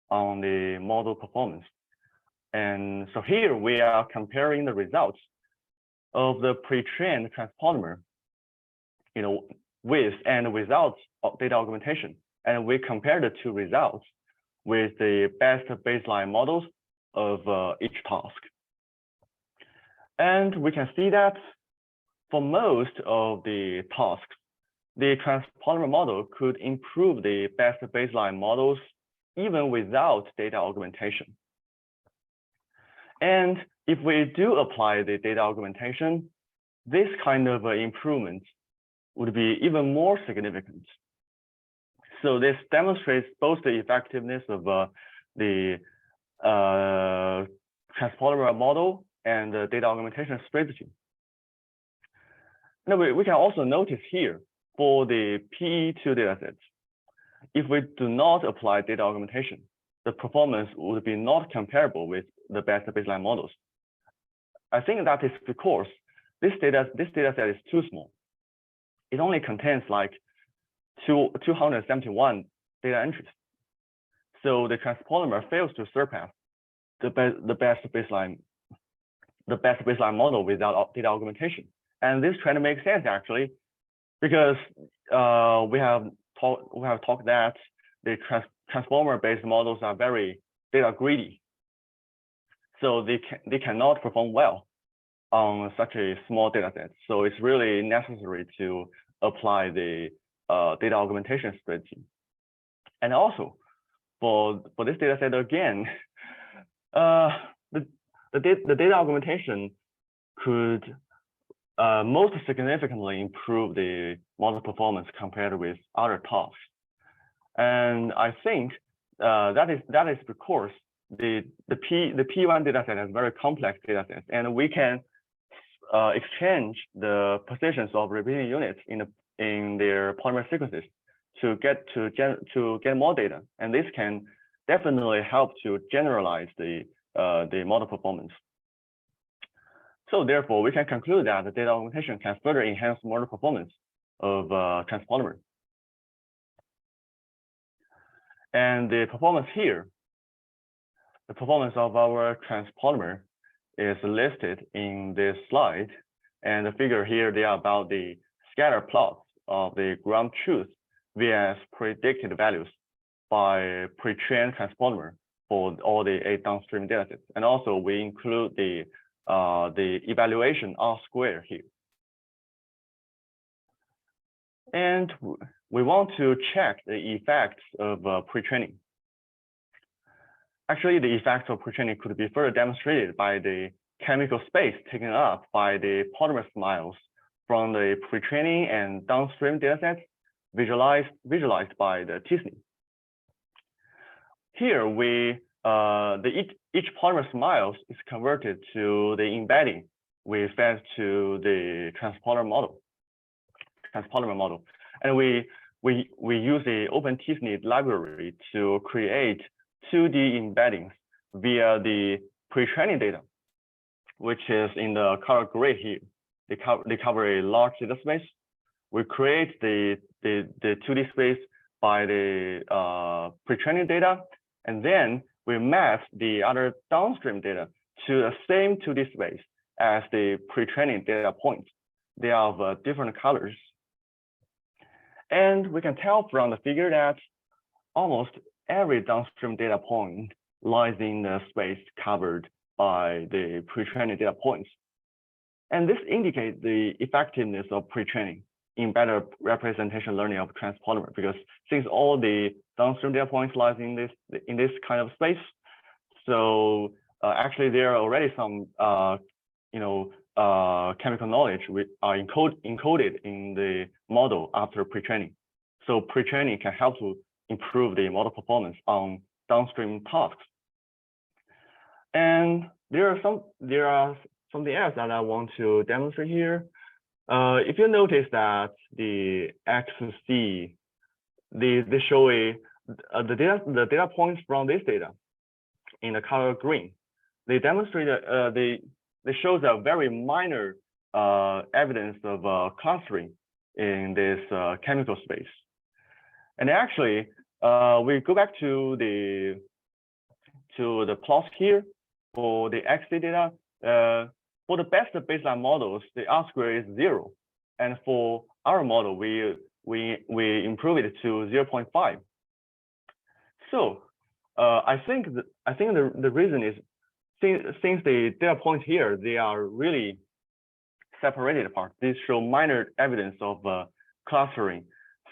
on the model performance. And so here we are comparing the results of the pre-trained TransPolymer, with and without data augmentation. And we compare the two results with the best baseline models of each task. And we can see that for most of the tasks, the TransPolymer model could improve the best baseline models even without data augmentation. And if we do apply the data augmentation, this kind of improvement would be even more significant. So this demonstrates both the effectiveness of the TransPolymer model and the data augmentation strategy. Now we can also notice here for the PE2 datasets, if we do not apply data augmentation, the performance would be not comparable with the best baseline models. I think that is because this dataset is too small. It only contains like 271 data entries. So the TransPolymer fails to surpass the best baseline model without data augmentation. And this trend makes sense actually, because we have talked that the TransPolymer-based models are very data greedy, so they cannot perform well on such a small data set. So it's really necessary to apply the data augmentation strategy. And also for this data set again, the data augmentation could most significantly improve the model performance compared with other tasks. And I think that is because the P1 dataset has very complex datasets, and we can exchange the positions of repeating units in their polymer sequences to get more data, and this can definitely help to generalize the model performance. So therefore, we can conclude that the data augmentation can further enhance model performance of TransPolymer. And the performance here, the performance of our TransPolymer is listed in this slide. And the figure here, they are about the scatter plots of the ground truth vs predicted values by pre-trained TransPolymer for all the 8 downstream datasets. And also we include the evaluation R-square here. And we want to check the effects of pre-training. Actually, the effects of pre-training could be further demonstrated by the chemical space taken up by the polymer smiles from the pre-training and downstream datasets visualized by the t-SNE. here each polymer smiles is converted to the embedding we fed to the TransPolymer model, and we use the OpenTSNE library to create 2D embeddings via the pre-training data, which is in the color gray here. They cover a large data space. We create the 2D space by the pre-training data, and then we map the other downstream data to the same 2D space as the pre-training data points. They are of different colors. And we can tell from the figure that almost every downstream data point lies in the space covered by the pre-training data points. And this indicates the effectiveness of pre-training in better representation learning of TransPolymer, because since all the downstream data points lies in this kind of space, so actually there are already some chemical knowledge which are encoded in the model after pre-training. So pre-training can help to improve the model performance on downstream tasks. And there are something else that I want to demonstrate here. If you notice that the X and C, they show the data points from this data in the color green. They demonstrate they shows a very minor evidence of clustering in this chemical space. And actually, we go back to the plots here for the XD data. For the best baseline models, the R square is 0, and for our model, we improve it to 0.5. So I think the reason is since the data points here, they are really separated apart. These show minor evidence of clustering.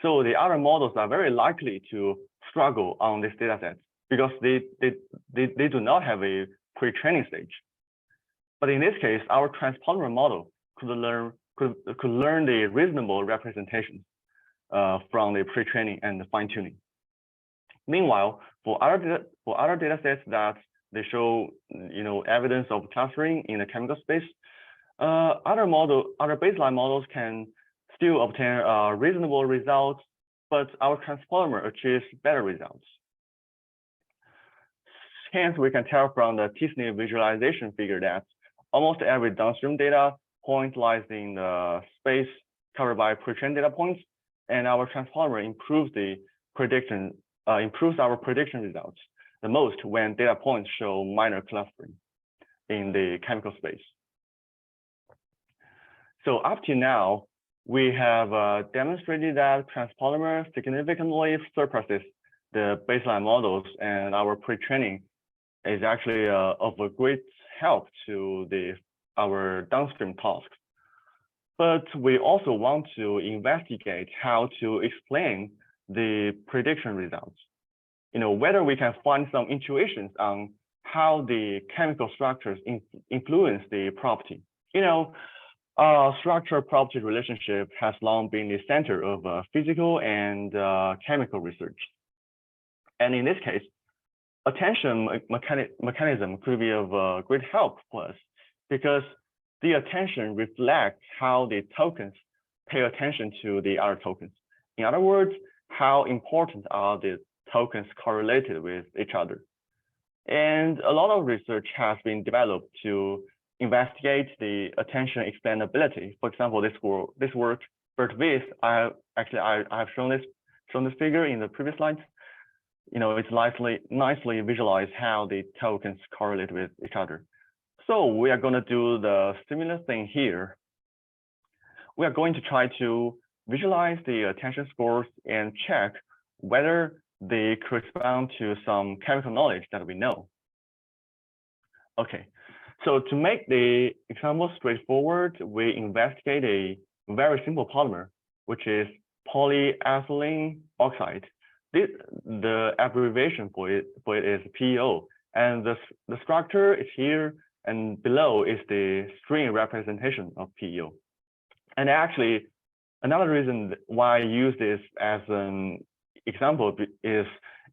So the other models are very likely to struggle on this data set because they do not have a pre-training stage. But in this case, our TransPolymer model could learn the reasonable representation from the pre-training and the fine-tuning. Meanwhile, for other data sets that they show evidence of clustering in the chemical space, other baseline models can still obtain reasonable results, but our TransPolymer achieves better results. Hence, we can tell from the TSNE visualization figure that almost every downstream data point lies in the space covered by pre-trained data points, and our TransPolymer improves our prediction results the most when data points show minor clustering in the chemical space. So up to now, we have demonstrated that TransPolymer significantly surpasses the baseline models, and our pre-training is actually of a great help to our downstream tasks. But we also want to investigate how to explain the prediction results. Whether we can find some intuitions on how the chemical structures influence the property. Structure-property relationship has long been the center of physical and chemical research. And in this case, attention mechanism could be of great help for us because the attention reflects how the tokens pay attention to the other tokens. In other words, how important are the tokens correlated with each other. And a lot of research has been developed to investigate the attention explainability. For example, this work, Bert Weiss, I have shown this figure in the previous slides. It's nicely visualized how the tokens correlate with each other. So we are going to do the similar thing here. We are going to try to visualize the attention scores and check whether they correspond to some chemical knowledge that we know. Okay, so to make the example straightforward, we investigate a very simple polymer, which is polyethylene oxide. The abbreviation for it is PEO, and the structure is here, and below is the string representation of PEO. And actually, another reason why I use this as an example is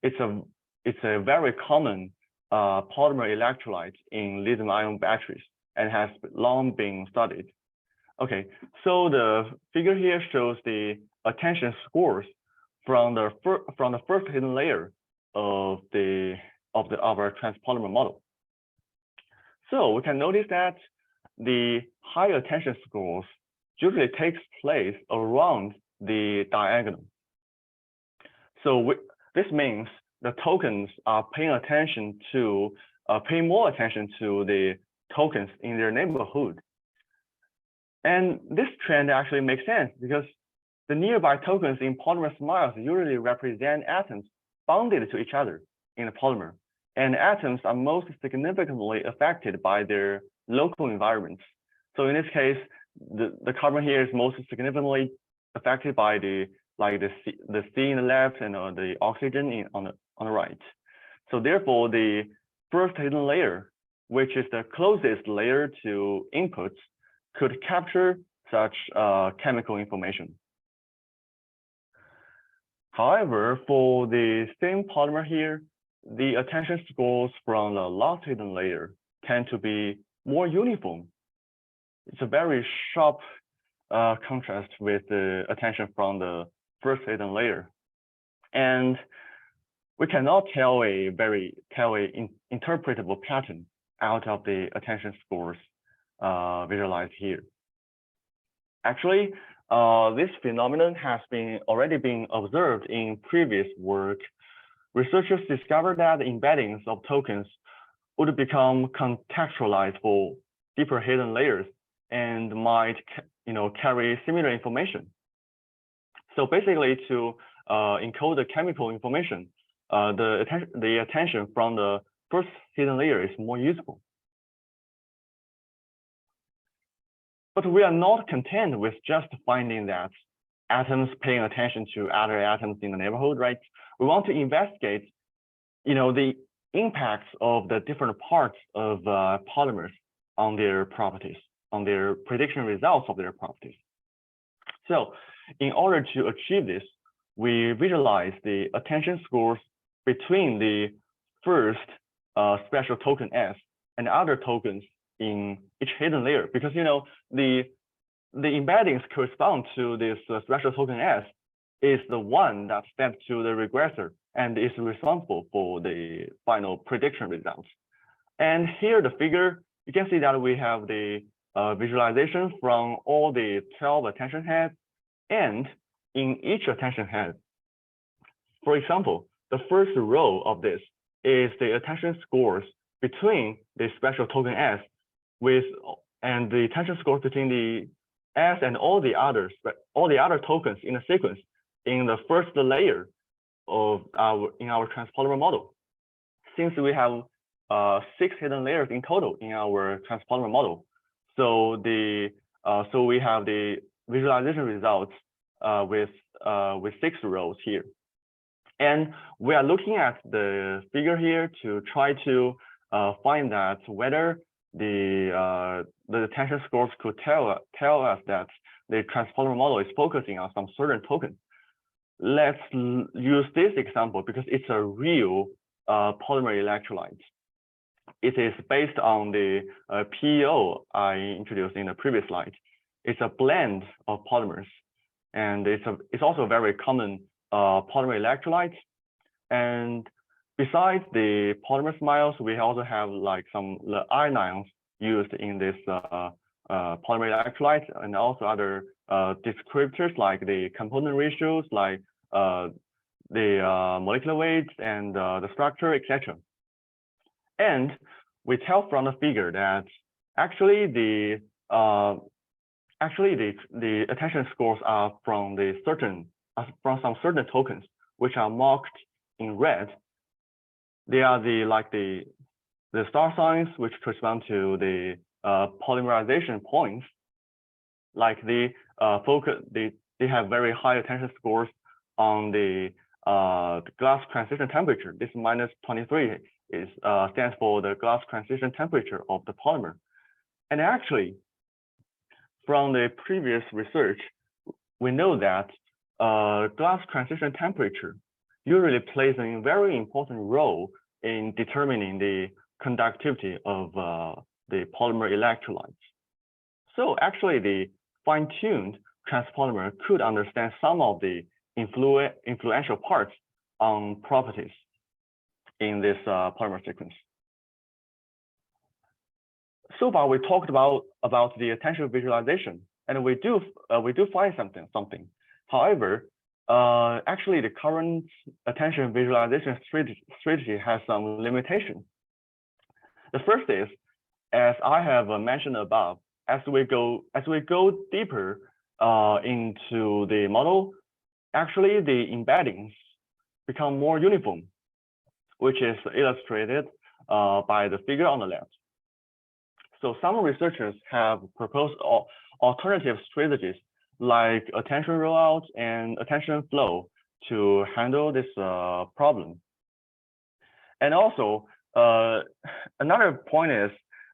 it's a it's a very common polymer electrolyte in lithium-ion batteries and has long been studied. Okay, so the figure here shows the attention scores from the first hidden layer of our TransPolymer model. So we can notice that the high attention scores usually takes place around the diagonal. So this means the tokens are paying more attention to the tokens in their neighborhood. And this trend actually makes sense because the nearby tokens in polymer smiles usually represent atoms bonded to each other in the polymer. And atoms are most significantly affected by their local environments. So in this case, the carbon here is most significantly affected by the C in the left and the oxygen on the right. So therefore, the first hidden layer, which is the closest layer to inputs, could capture such chemical information. However, for the same polymer here, the attention scores from the last hidden layer tend to be more uniform. It's a very sharp contrast with the attention from the first hidden layer. And we cannot tell a interpretable pattern out of the attention scores visualized here. Actually, this phenomenon has already been observed in previous work. Researchers discovered that the embeddings of tokens would become contextualized for deeper hidden layers and might carry similar information. So basically, to encode the chemical information, the attention from the first hidden layer is more useful. But we are not content with just finding that atoms paying attention to other atoms in the neighborhood, right? We want to investigate, the impacts of the different parts of polymers on their properties, on their prediction results of their properties. So in order to achieve this, we visualize the attention scores between the first special token S and other tokens in each hidden layer, because the embeddings correspond to this special token S is the one that fed to the regressor and is responsible for the final prediction results. And here the figure, you can see that we have the visualization from all the 12 attention heads, and in each attention head. For example, the first row of this is the attention scores between the special token S and the attention scores between the S and all the other tokens in the sequence in the first layer of our TransPolymer model. Since we have 6 hidden layers in total in our TransPolymer model, so we have the visualization results with 6 rows here. And we are looking at the figure here to try to find that whether the attention scores could tell us that the TransPolymer model is focusing on some certain token. Let's use this example because it's a real polymer electrolyte. It is based on the PEO I introduced in the previous slide. It's a blend of polymers, and it's also a very common polymer electrolyte. And besides the polymer smiles, we also have like some ions used in this polymer electrolyte, and also other descriptors like the component ratios, like the molecular weights and the structure, etc. And we tell from the figure that actually the attention scores are from some certain tokens which are marked in red. They are the star signs which correspond to the polymerization points. Like they have very high attention scores on the glass transition temperature. This -23 stands for the glass transition temperature of the polymer. And actually, from the previous research, we know that glass transition temperature usually plays a very important role in determining the conductivity of the polymer electrolytes. So actually, the fine-tuned TransPolymer could understand some of the influential parts on properties in this polymer sequence. So far, we talked about the attention visualization, and we do find something. However, actually, the current attention visualization strategy has some limitations. The first is, as I have mentioned above, as we go deeper into the model, actually the embeddings become more uniform, which is illustrated by the figure on the left. So some researchers have proposed alternative strategies like attention rollout and attention flow to handle this problem. And also, another point is,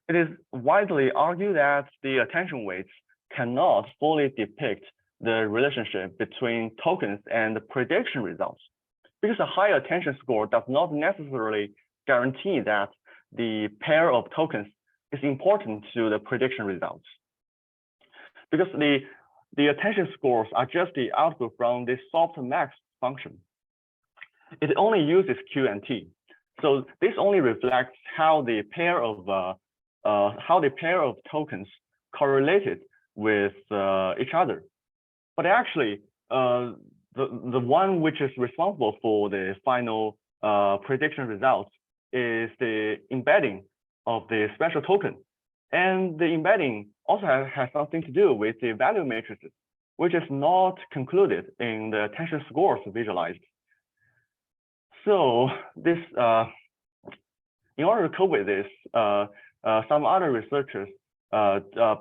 it is widely argued that the attention weights cannot fully depict the relationship between tokens and the prediction results, because a high attention score does not necessarily guarantee that the pair of tokens is important to the prediction results. Because the attention scores are just the output from the softmax function. It only uses Q and T. So this only reflects how the pair of tokens correlated with each other. But actually, the one which is responsible for the final prediction results is the embedding of the special token. And the embedding also has something to do with the value matrices, which is not concluded in the attention scores visualized. So this, in order to cope with this, some other researchers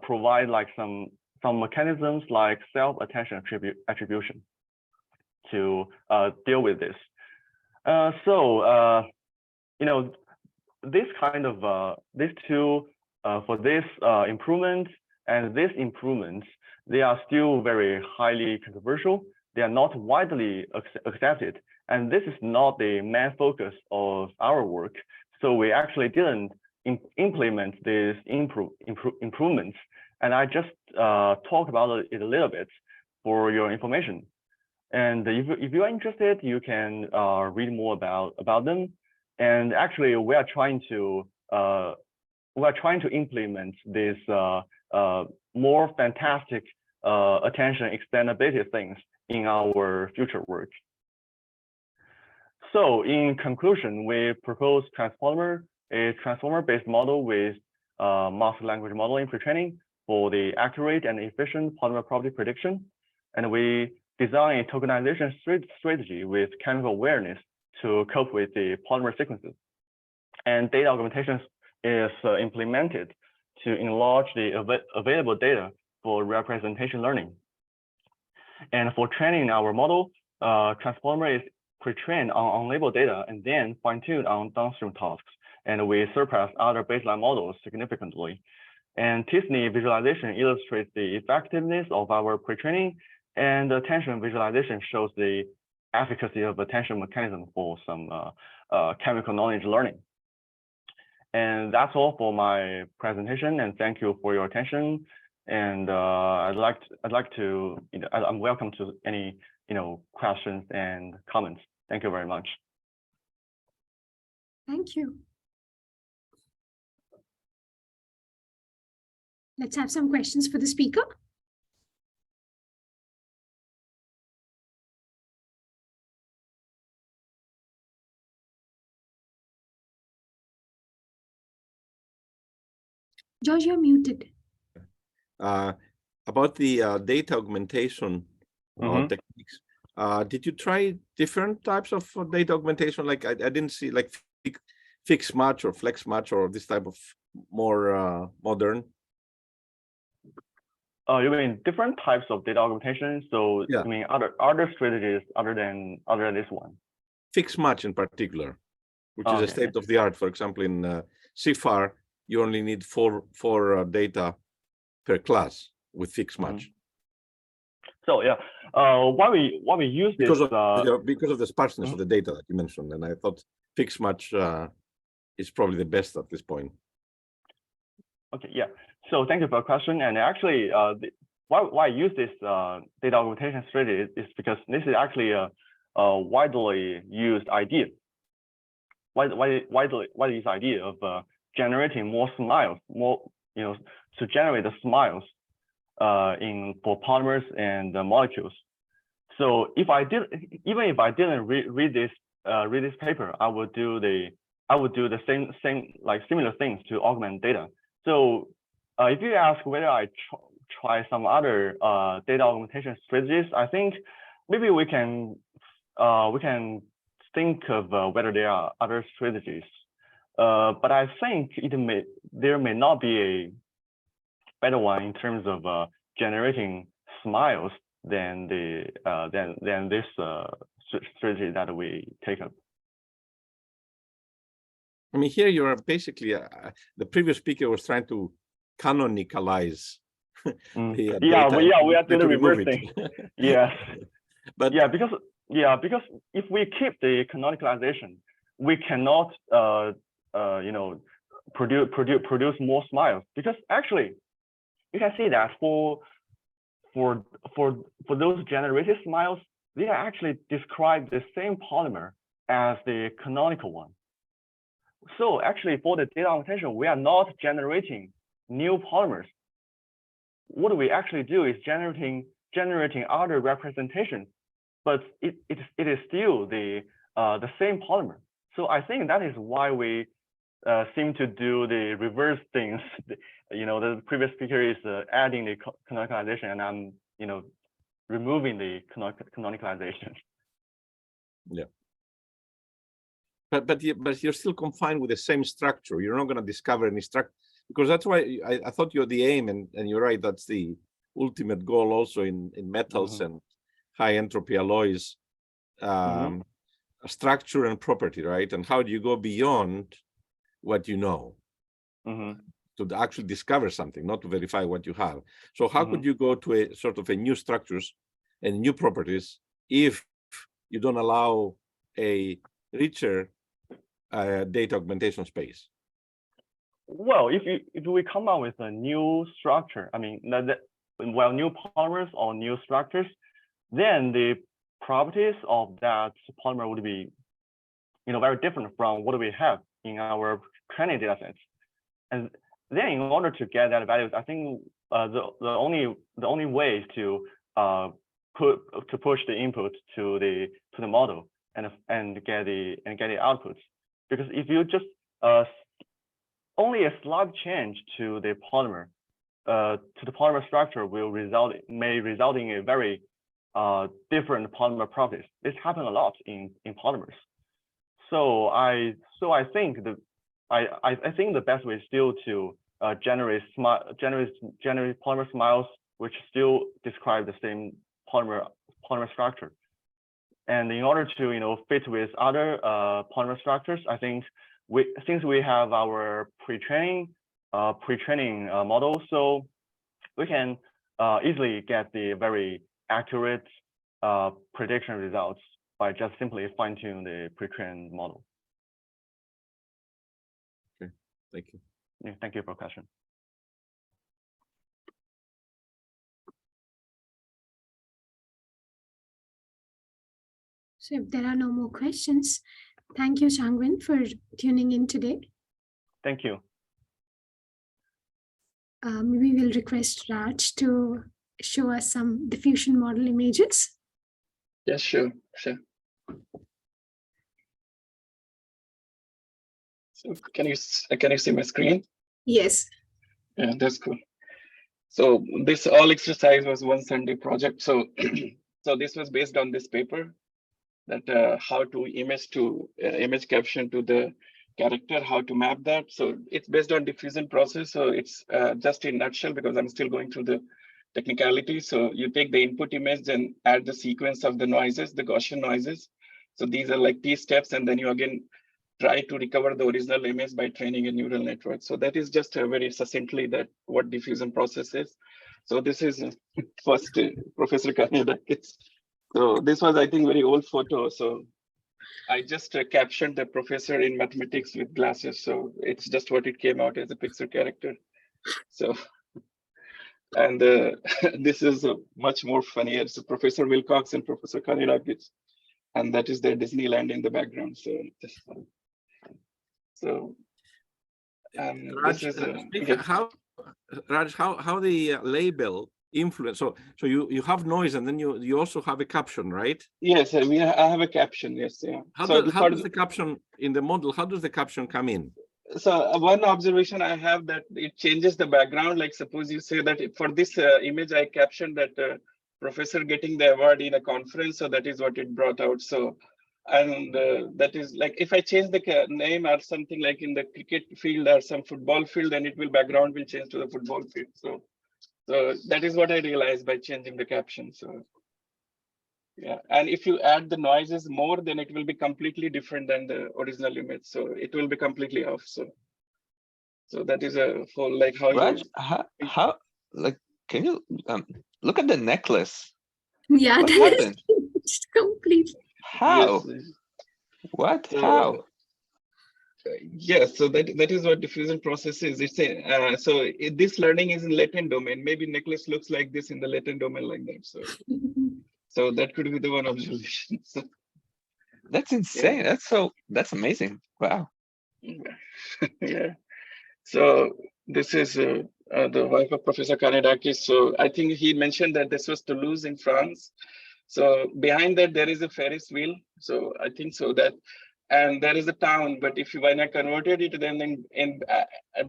provide like some mechanisms like self-attention attribution to deal with this. You know, this kind of these two for this improvement and this improvement, they are still very highly controversial. They are not widely accepted, and this is not the main focus of our work. So we actually didn't implement these improvements, and I just talk about it a little bit for your information. And if you are interested, you can read more about them. And actually, we are trying to implement this more fantastic attention extendability things in our future work. So in conclusion, we propose TransPolymer, a transformer-based model with master language modeling pre-training for the accurate and efficient polymer property prediction. And we design a tokenization strategy with chemical awareness to cope with the polymer sequences. And data augmentation is implemented to enlarge the available data for representation learning. And for training our model, TransPolymer is pre-trained on unlabeled data and then fine-tuned on downstream tasks. And we surpass other baseline models significantly. And T-SNE visualization illustrates the effectiveness of our pre-training, and attention visualization shows the efficacy of attention mechanism for some chemical knowledge learning. And that's all for my presentation, and thank you for your attention. And I'd like to, I'm welcome to any, questions and comments. Thank you very much. Thank you. Let's have some questions for the speaker. George, you're muted. About the data augmentation techniques, did you try different types of data augmentation? Like I didn't see like fixed match or flex match or this type of more modern. You mean different types of data augmentation? So yeah. You mean other strategies other than this one? Fixed match in particular, which is a state of the art. For example, in CFAR, you only need four data per class with fixed match. So yeah, why we use this because of the sparseness of the data that you mentioned, and I thought fixed match is probably the best at this point. Okay, yeah. So thank you for the question. And actually, why I use this data augmentation strategy is because this is actually a widely used idea. Widely used idea of generating more smiles, to generate the smiles for polymers and molecules. So even if I didn't read this paper, I would do the same similar things to augment data. So if you ask whether I try some other data augmentation strategies, I think maybe we can think of whether there are other strategies. But I think there may not be a better one in terms of generating smiles than this strategy that we take up. I mean, here you are basically the previous speaker was trying to canonicalize. We are doing the reverse thing. Yes, but because if we keep the canonicalization, we cannot produce more smiles, because actually you can see that for those generated smiles, they actually describe the same polymer as the canonical one. So actually, for the data augmentation, we are not generating new polymers. What we actually do is generating other representations, but it is still the same polymer. So I think that is why we seem to do the reverse things. The previous speaker is adding the canonicalization, and I'm removing the canonicalization. Yeah. But you're still confined with the same structure. You're not going to discover any structure, because that's why I thought you're the aim, and you're right. That's the ultimate goal also in metals and high entropy alloys, structure and property, right? And how do you go beyond what you know to actually discover something, not to verify what you have? So how could you go to a sort of a new structures and new properties if you don't allow a richer data augmentation space? Well, if we come up with a new structure, I mean, new polymers or new structures, then the properties of that polymer would be, very different from what we have in our training data sets. And then, in order to get that value, I think the only way is to push the input to the model and get the outputs. Because if you just only a slight change to the polymer structure may result in a very different polymer properties. This happens a lot in polymers. So I think the best way is still to generate polymer smiles which still describe the same polymer structure. And in order to fit with other polymer structures, I think since we have our pre-training models, so we can easily get the very accurate prediction results by just simply fine-tune the pre-trained model. Okay, thank you. Yeah, thank you for the question. So if there are no more questions, thank you, Changwen, for tuning in today. Thank you. Maybe we'll request Raj to show us some diffusion model images. Yes, sure. So can you see my screen? Yes. Yeah, that's cool. So this all exercise was one Sunday project. So so this was based on this paper, that how to image caption to the character, how to map that. So it's based on diffusion process. So it's just in nutshell, because I'm still going through the technicality. So you take the input image and add the sequence of the noises, the Gaussian noises. So these are like T steps, and then you again try to recover the original image by training a neural network. So that is just very succinctly that what diffusion process is. So this is first Professor Carnegie. So this was, I think, very old photo. So I just captioned the professor in mathematics with glasses. So it's just what it came out as a pixel character. So, and this is much more funnier. So Professor Wilcox and Professor Carnegie, and that is their Disneyland in the background. So, Raj, this is Raj, how the label influence? So you have noise, and then you also have a caption, right? yes, I have a caption. Yes, yeah. How So how does the caption in the model? How does the caption come in? So one observation I have that it changes the background. Like suppose you say that for this image, I captioned that professor getting the award in a conference. So that is what it brought out. So, and that is like, if I change the name or something like in the cricket field or some football field, then it will background will change to the football field. So that is what I realized by changing the caption. So yeah, and if you add the noises more, then it will be completely different than the original image. So it will be completely off. So that is a whole, like how Raj, you how like, can you look at the necklace? Yeah, What that is happened? changed completely. How? Yes. What? So, How? yes, so that is what diffusion process is. It's a this learning is in latent domain. Maybe necklace looks like this in the latent domain like that. So that could be the one observation. So, That's insane. That's amazing. Wow. yeah. So this is the wife of Professor Kanedakis. So I think he mentioned that this was Toulouse in France. So behind that there is a Ferris wheel. So I think so that, and there is a town. But when I converted it, then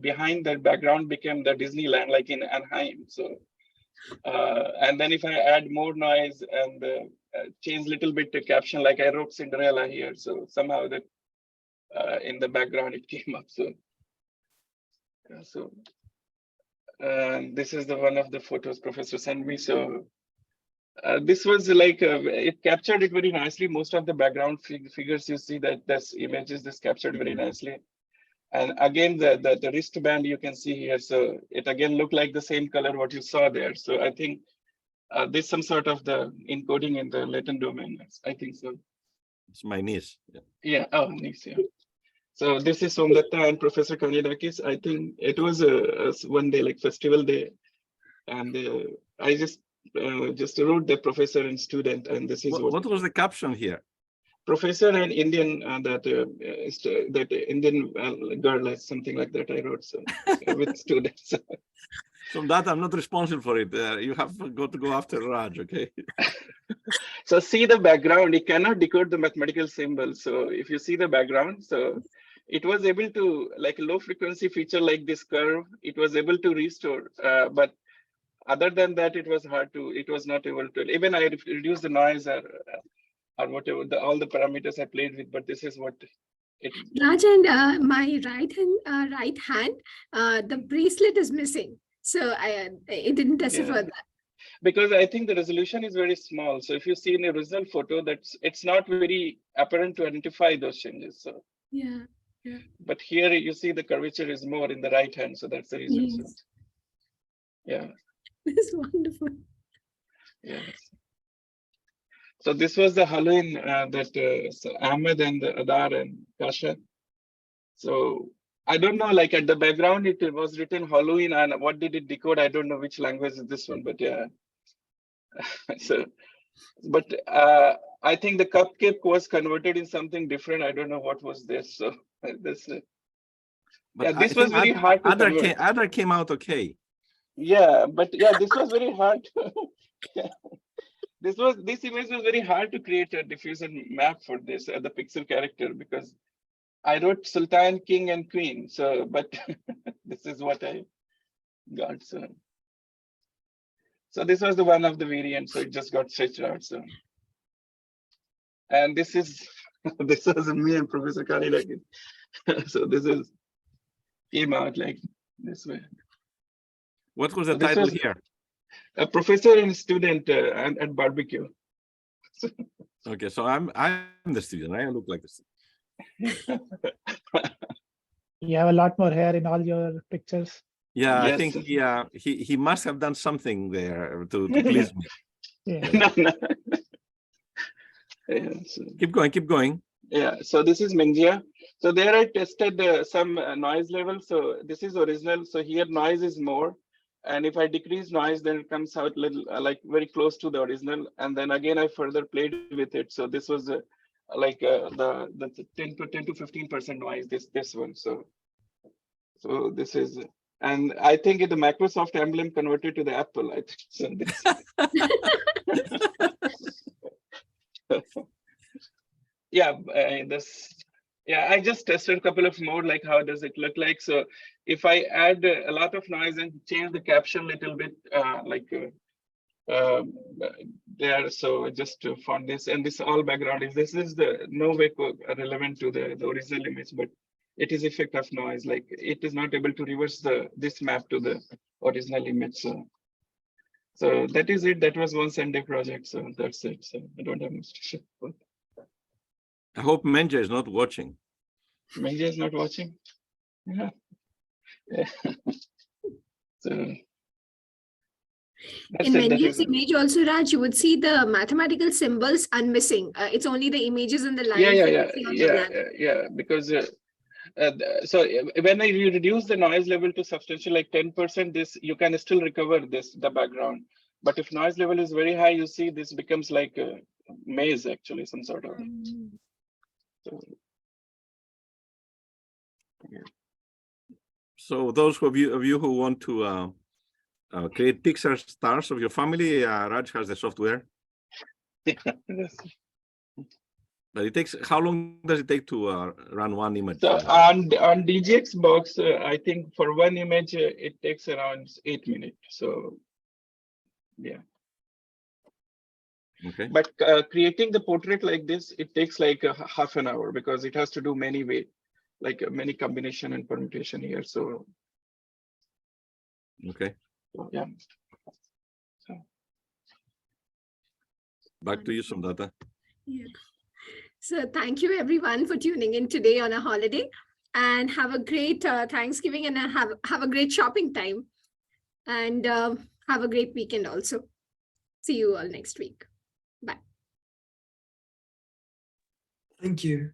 behind that background became the Disneyland, like in Anaheim. So and then if I add more noise and change little bit to caption, like I wrote Cinderella here. So somehow that in the background it came up. So this is the one of the photos Professor sent me. So this was like it captured it very nicely. Most of the background figures you see that this images this captured very nicely. And again, the wristband you can see here. So it again looked like the same color what you saw there. So I think there's some sort of the encoding in the latent domain. I think so. It's my niece. Yeah. Oh, nice. Yeah. So this is Somdatta and Professor Kanedakis. I think it was a one day, like festival day, and I just wrote the professor and student, and this is What was the caption here? Professor and Indian that Indian girl or something like that. I wrote so with students. From that, I'm not responsible for it. You have got to go after Raj, okay? So see the background. You cannot decode the mathematical symbol. So if you see the background, so it was able to, like a low frequency feature like this curve, it was able to restore. But other than that, it was hard to, it was not able to, even I reduced the noise or whatever, all the parameters I played with, but this is what it. Raj, and my right hand, the bracelet is missing. So it didn't decipher that. Because I think the resolution is very small. So if you see in the original photo, it's not very apparent to identify those changes. So yeah. But here you see the curvature is more in the right hand, so that's the reason. Yes. So, yeah. It's wonderful. Yes. So this was the Halloween that so Ahmed and Adar and Kasha. So I don't know, like at the background, it was written Halloween, and what did it decode? I don't know which language is this one, but yeah. So, but I think the cupcake was converted in something different. I don't know what was this. So this. But yeah, this was very hard to convert. Other came out okay. Yeah, but yeah, this was very hard. Yeah. This image was very hard to create a diffusion map for this the pixel character, because I wrote Sultan, King, and Queen. So, but this is what I got. So this was the one of the variants. So it just got stretched out. So, and this is this was me and Professor Kanedakis. So this is came out like this way. What was the title here? A professor and student at barbecue. Okay, so I'm the student. I look like the student. You have a lot more hair in all your pictures. Yeah, I Yes. think he must have done something there to please me. No, no. Yeah, so, Keep going. yeah, so this is Mengia. So there I tested some noise level. So this is original. So here noise is more. And if I decrease noise, then it comes out little like very close to the original. And then again, I further played with it. So this was like the 10 to 15% noise, this one. So this is, and I think the Microsoft emblem converted to the Apple, I think. So this, yeah, I just tested a couple of more, like how does it look like. So if I add a lot of noise and change the caption a little bit, there, so just to font this, and this all background is, this is the no way relevant to the original image, but it is effect of noise, like it is not able to reverse this map to the original image. So that is it. That was one Sunday project. So that's it. So I don't have much to share. I hope Menja is not watching. Menja is not watching. Yeah. So in Menja's image also, Raj, you would see the mathematical symbols are missing. It's only the images and the lines. Yeah. Because so when you reduce the noise level to substantial, like 10%, this you can still recover the background. But if noise level is very high, you see this becomes like a maze, actually, some sort of. So, yeah. So those of you who want to create Pixar stars of your family, Raj has the software. Yes. But it takes, how long does it take to run one image? So on DGX box, I think for one image, it takes around 8 minutes. So yeah. Okay. But creating the portrait like this, it takes like half an hour, because it has to do many many combination and permutation here. So okay. Yeah. So back to you, Samdata. Yeah. So thank you everyone for tuning in today on a holiday, and have a great Thanksgiving, and have a great shopping time, and have a great weekend also. See you all next week. Bye. Thank you.